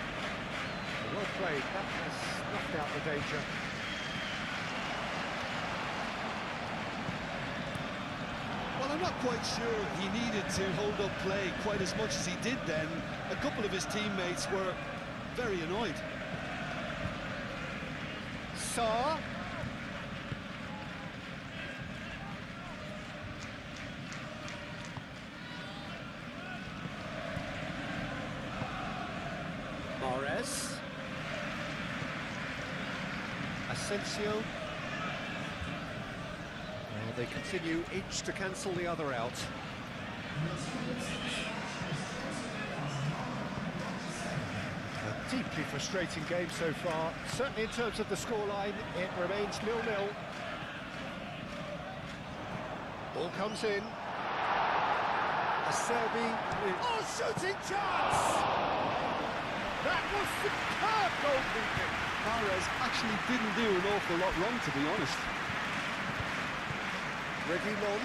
Well played. That has snuffed out the danger. Well, I'm not quite sure he needed to hold up play quite as much as he did then. A couple of his teammates were very annoyed. Sarr. Mahrez. Asensio. Well, they continue each to cancel the other out. A deeply frustrating game so far. Certainly in terms of the scoreline, it remains 0-0. Ball comes in. Acerbi. Oh, shooting chance! That was superb goalkeeping. Mahrez actually didn't do an awful lot wrong, to be honest. Reguilon.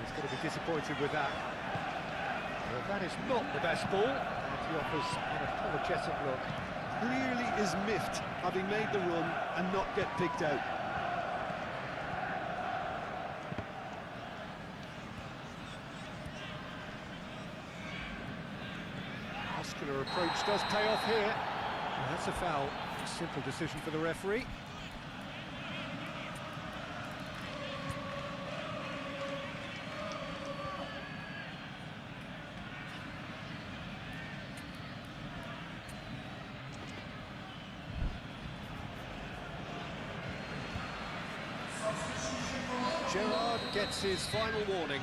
He's going to be disappointed with that. Well, that is not the best ball. And he offers an apologetic look. Clearly is miffed, having made the run and not get picked out. Muscular approach does pay off here. Well, that's a foul. A simple decision for the referee. Gerrard gets his final warning.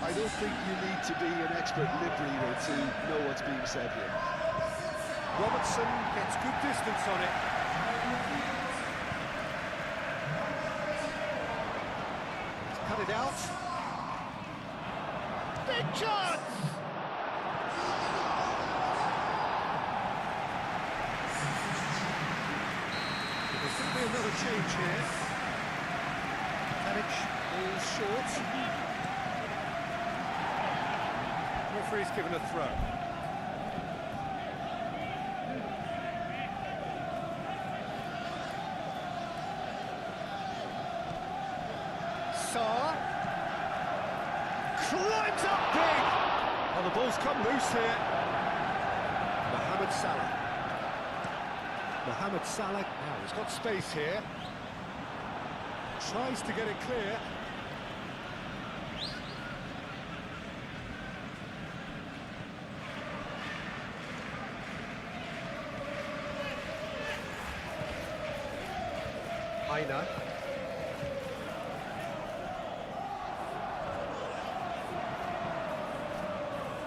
I don't think you need to be an expert lip reader to know what's being said here. Robertson gets good distance on it. He's cut it out. Big chance! There's going to be another change here. Tadic falls short. Referee's given a throw. Sarr climbs up big. Oh, the ball's come loose here. Mohamed Salah. Mohamed Salah. Now he's got space here. Tries to get it clear. Aina.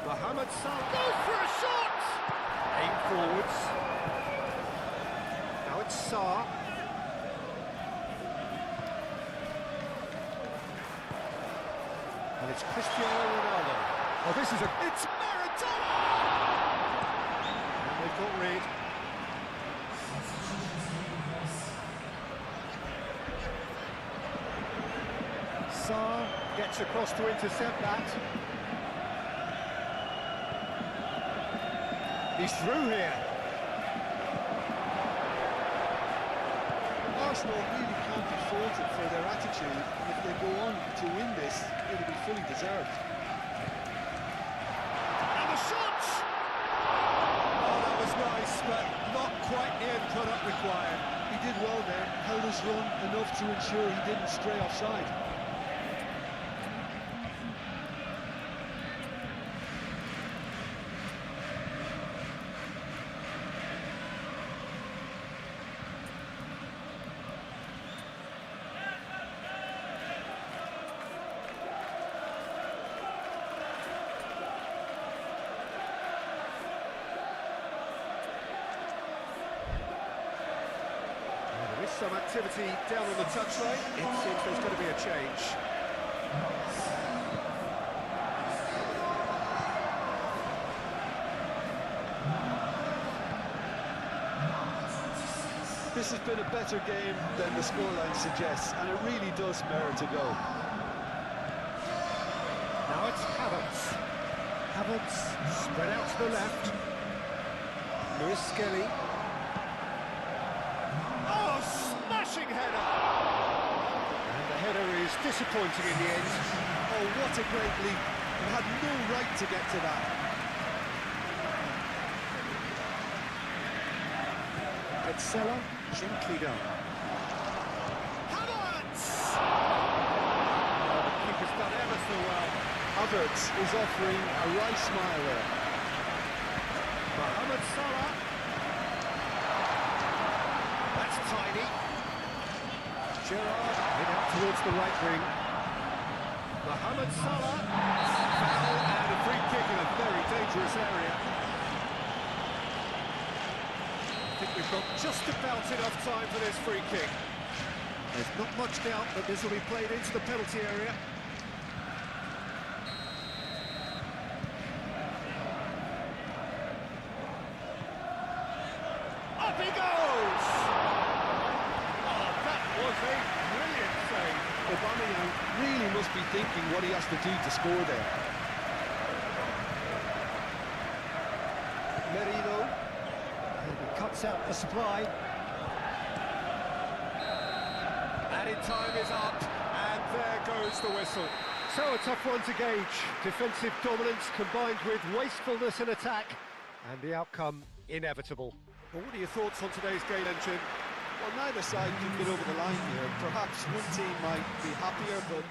Mohamed Salah goes for a shot! Aim forwards. Now it's Sarr. And it's Cristiano Ronaldo. Oh, this is it's Maradona! And they've got Reed. Sarr gets across to intercept that. He's through here. Arsenal really can't be faulted for their attitude, and if they go on to win this, it'll be fully deserved. And the shots! Oh, that was nice, but not quite the end product required. He did well there, held his run enough to ensure he didn't stray offside. There is some activity down on the touchline. It seems there's going to be a change. This has been a better game than the scoreline suggests, and it really does merit a go. Now it's Havertz. Havertz spread out to the left. Lewis Skelly. Oh, smashing header! And the header is disappointing in the end. Oh, what a great leap. He had no right to get to that. Petzela, gently done. Havertz! Oh, the keeper's done ever so well. Havertz is offering a wry smile there. Mohamed Salah. That's tidy. Gerrard in out towards the right wing. Mohamed Salah. Foul and a free kick in a very dangerous area. I think we've got just about enough time for this free kick. There's not much doubt that this will be played into the penalty area. Up he goes! Oh, that was a brilliant save. Aubameyang really must be thinking what he has to do to score there. Merino. And he cuts out the supply. Added time is up, and there goes the whistle. So a tough one to gauge. Defensive dominance combined with wastefulness in attack, and the outcome inevitable. Well, what are your thoughts on today's game, then, Jim? Well, neither side can get over the line here. Perhaps one team might be happier, but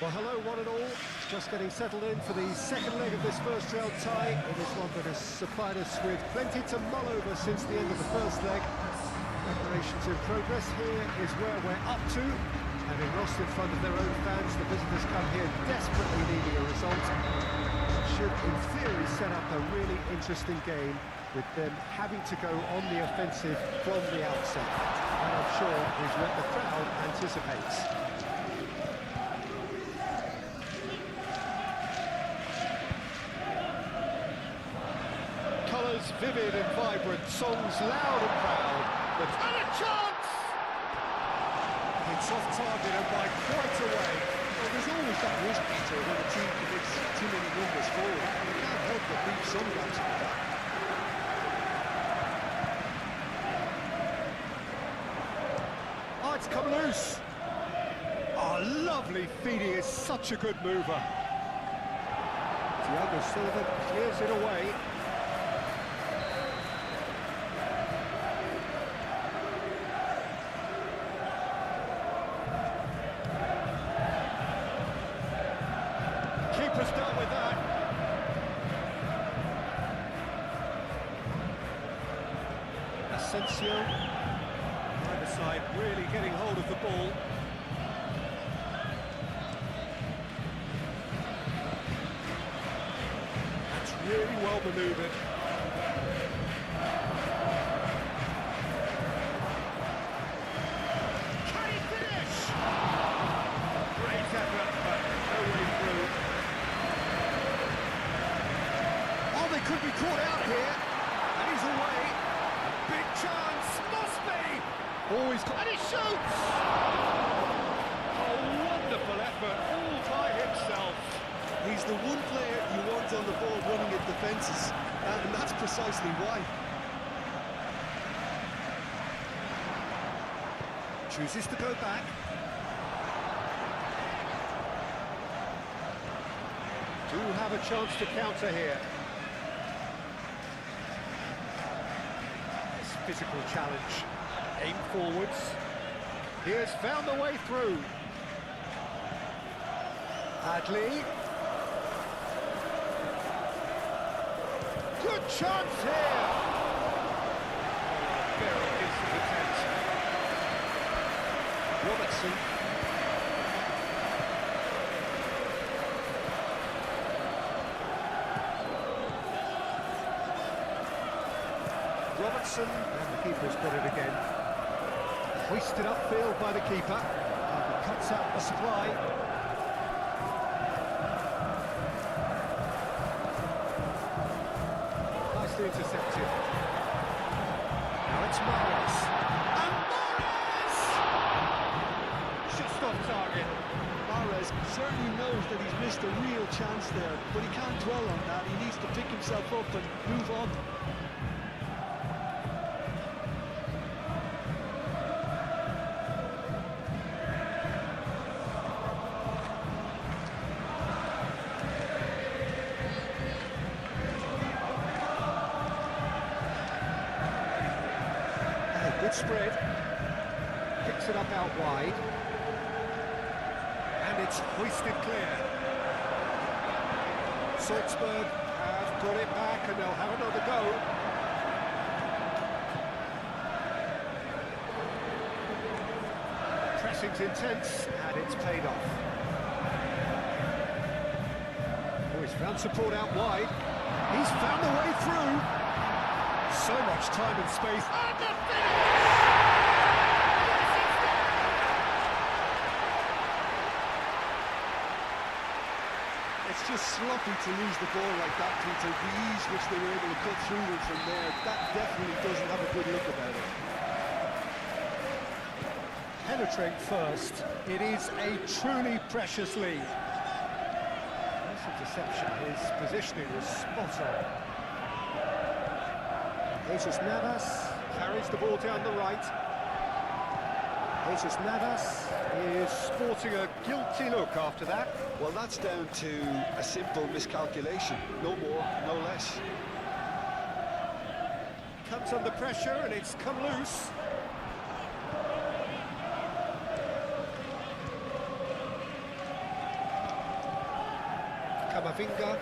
Well, hello, one and all. Just getting settled in for the second leg of this first round tie. It is one that has supplied us with plenty to mull over since the end of the first leg. Preparations in progress. Here is where we're up to. Having lost in front of their own fans, the visitors come here desperately needing a result. Should, in theory, set up a really interesting game with them having to go on the offensive from the outset. And I'm sure is what the crowd anticipates. Colours vivid and vibrant, songs loud and proud. And a chance! It's off target and by quite a way. Well, there's always that risk, Peter, when a team commits too many numbers forward. You can't help but leave some gaps like that. Oh, it's come loose. Oh, lovely feed. He is such a good mover. Thiago Silva clears it away. Keeper's done with that. Asensio, either side really getting hold of the ball. That's really well manoeuvred. Can he finish? Great effort, but no way through. Oh, they could be caught out here, and he's away. Big chance, must be. Oh, he's got, and he shoots. Oh, wonderful effort, all by himself. He's the one player you want on the ball running at defences, and that's precisely why. Chooses to go back. Do have a chance to counter here. This physical challenge. Aim forwards. He has found the way through. Adli. Good chance here. Oh, very decent attempt. Robertson. Robertson, and the keeper's got it again. Hoisted upfield by the keeper. And he cuts out the supply. Nicely intercepted. Now it's Mahrez. And Mahrez! Just off target. Mahrez certainly knows that he's missed a real chance there, but he can't dwell on that. He needs to pick himself up and move on. Good spread. Picks it up out wide. And it's hoisted clear. Salzburg have got it back and they'll have another go. Pressing's intense and it's paid off. Oh, he's found support out wide. He's found the way through. So much time and space. And the finish! It's just sloppy to lose the ball like that, Peter. The ease which they were able to cut through them from there, that definitely doesn't have a good look about it. Penetrate first. It is a truly precious lead. Nice interception. His positioning was spot on. Jesus Navas carries the ball down the right. Jesus Navas is sporting a guilty look after that. Well, that's down to a simple miscalculation. No more, no less. Comes under pressure and it's come loose. Camavinga.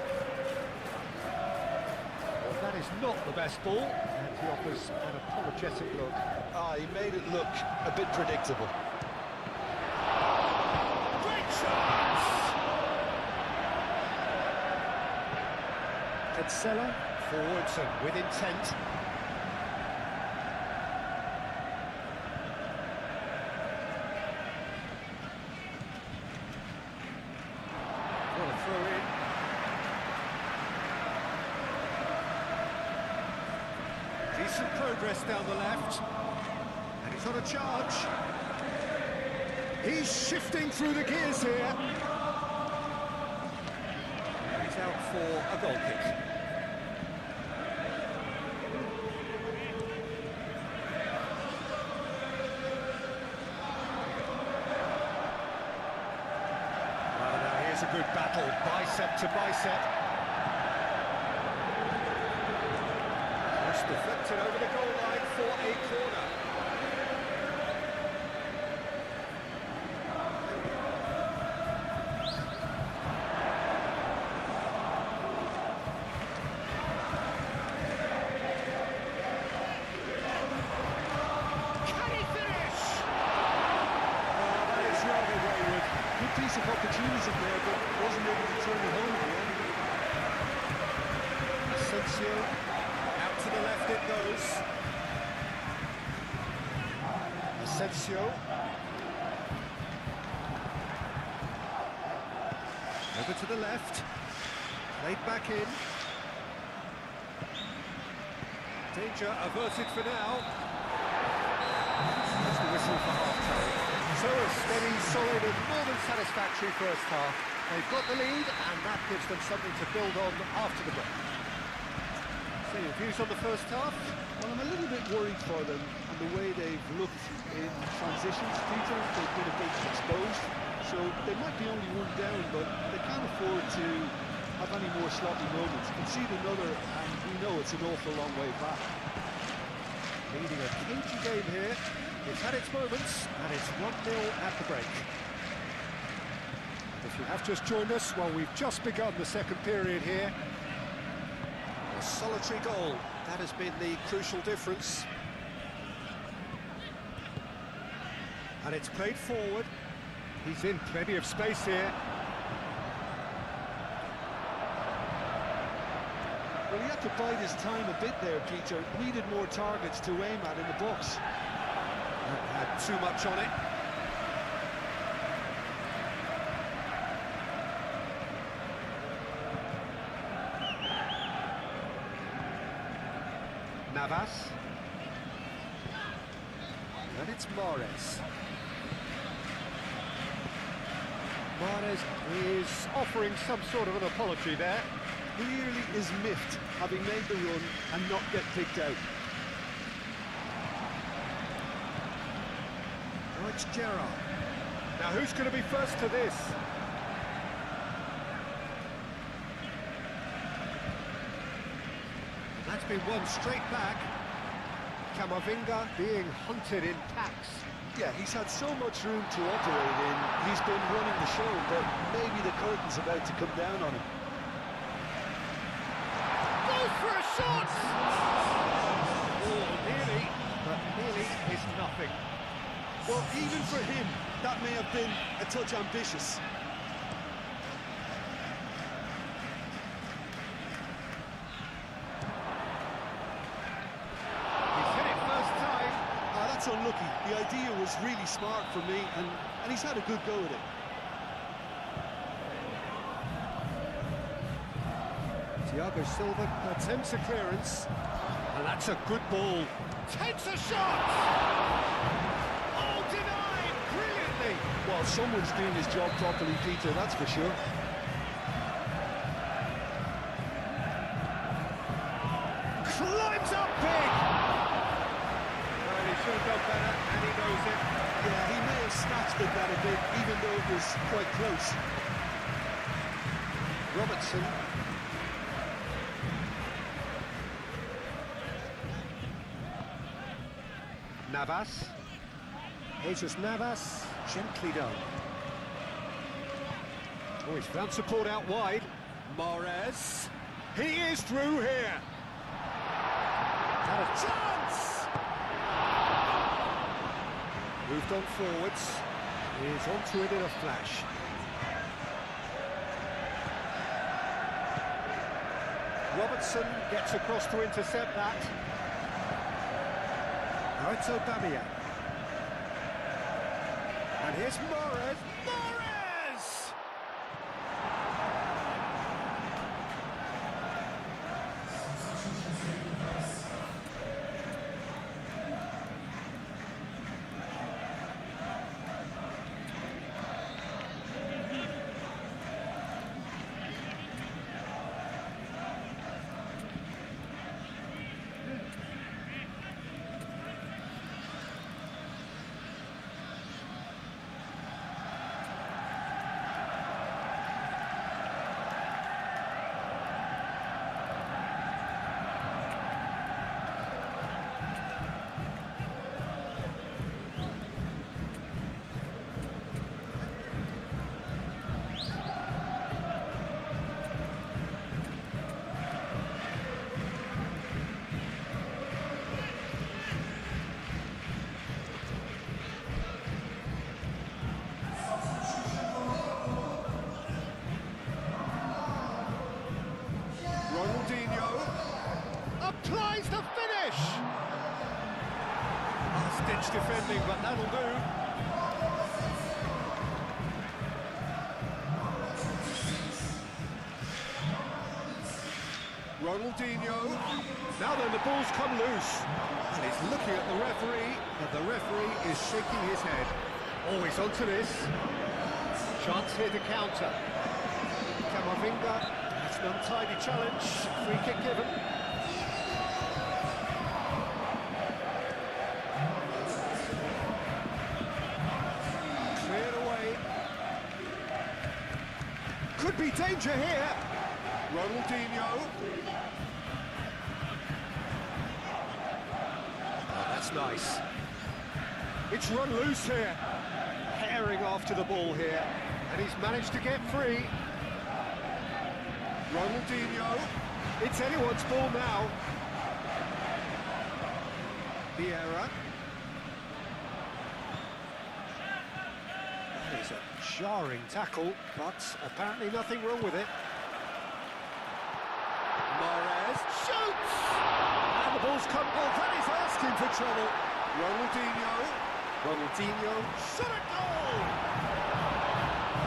Well, that is not the best ball, and he offers an apologetic look. Ah, he made it look a bit predictable. Great chance! Cancelo, forwards and with intent. What a throw in. Decent progress down the left. And he's on a charge. He's shifting through the gears here. He's out for a goal kick. Well, now here's a good battle, bicep to bicep. Just deflected over the goal line for a corner. Piece of opportunity there, but wasn't able to turn it home in the end. Asensio, out to the left it goes. Asensio. Over to the left. Played back in. Danger averted for now. That's the whistle for half-time. So a steady, solid and more than satisfactory first half. They've got the lead and that gives them something to build on after the break. So your views on the first half? Well, I'm a little bit worried for them and the way they've looked in transitions, Peter. They've been a bit exposed, so they might be only one down, but they can't afford to have any more sloppy moments. Concede another and we know it's an awful long way back. Leading a cagey game here. It's had its moments, and it's 1-0 at the break. If you have just joined us, well, we've just begun the second period here. A solitary goal, that has been the crucial difference. And it's played forward. He's in plenty of space here. Well, he had to bide his time a bit there, Peter. Needed more targets to aim at in the box. Had too much on it. Navas. And it's Mahrez. Mahrez is offering some sort of an apology there. Clearly is miffed, having made the run and not get picked out. Now it's Gerrard. Now who's going to be first to this? And that's been won straight back. Camavinga being hunted in packs. Yeah, he's had so much room to operate in. He's been running the show, but maybe the curtain's about to come down on him. Goes for a shot! Oh, nearly, but nearly is nothing. Well, even for him, that may have been a touch ambitious. He's hit it first time. That's unlucky. The idea was really smart for me, and he's had a good go at it. Thiago Silva attempts a clearance, and that's a good ball. Takes a shot! Oh, denied brilliantly! Well, someone's doing his job properly, Peter, that's for sure. Climbs up big! Well, he should have done better, and he knows it. Yeah, he may have snatched at that a bit, even though it was quite close. Robertson. Navas. Jesus Navas, gently done. Oh, he's found support out wide. Mahrez. He is through here. Had a chance! Moved on forwards. He is onto it in a flash. Robertson gets across to intercept that. Now it's Aubameyang. And here's Mahrez. Mahrez! Applies the finish! Stitch defending, but that'll do. Ronaldinho. Now then, the ball's come loose. And he's looking at the referee, and the referee is shaking his head. Always onto this. Chance here to counter. Camavinga. That's an untidy challenge. Free kick given. Cleared away. Could be danger here. Ronaldinho. Oh, that's nice. It's run loose here. Herring after the ball here. And he's managed to get free. Ronaldinho. It's anyone's ball now. Vieira. That is a jarring tackle, but apparently nothing wrong with it. Mahrez shoots! And the ball's come. Oh, that is asking for trouble. Ronaldinho. Ronaldinho. Shot a goal!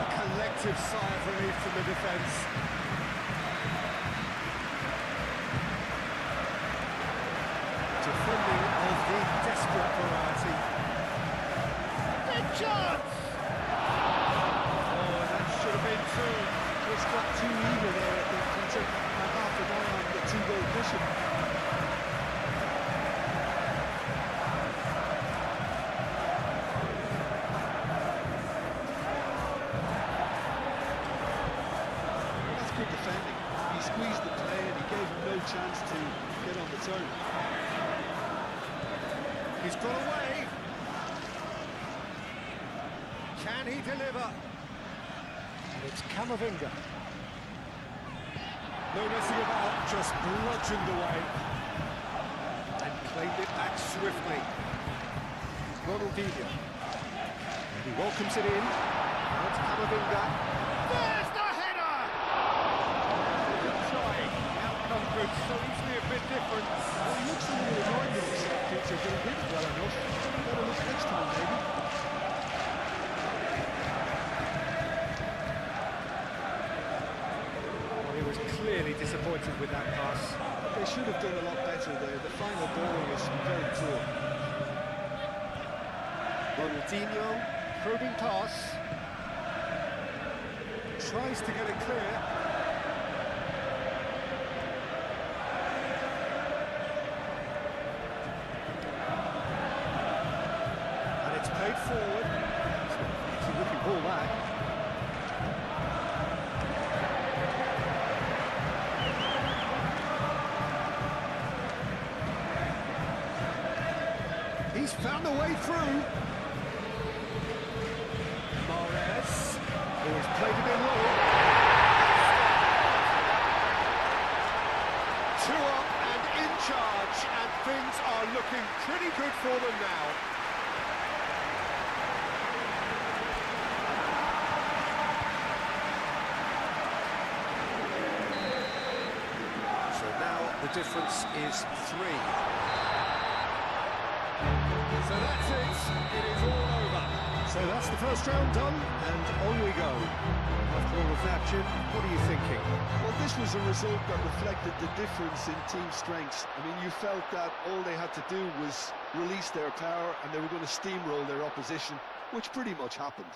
A collective sigh of relief from the defence. Defending of the desperate variety. Big chance! Oh, that should have been two. Just got too eager there, I think, Peter. And after that on the two-goal cushion. That's good defending. He squeezed the play and he gave him no chance to get on the turn. He's got away. Can he deliver? It's Camavinga. No messing about, just bludgeoned away. And claimed it back swiftly. Ronaldinho. And he welcomes it in. That's Camavinga. There's the header! Good try. Outcome good, so easily a bit different. Well, he looks a little annoyed with himself, Peter, but he did it well enough. Better look next time, maybe. Clearly disappointed with that pass. But they should have done a lot better there. The final ball was very poor. Ronaldinho, probing pass. Tries to get it clear. And it's played forward. It's a looking ball back. He's found a way through. Mahrez, who has played it in low. are looking pretty good for them now. So now the difference is 3. So that's it. It is all over. So that's the first round done, and on we go. After all of that, Jim, what are you thinking? Well, this was a result that reflected the difference in team strengths. I mean, you felt that all they had to do was release their power and they were going to steamroll their opposition, which pretty much happened.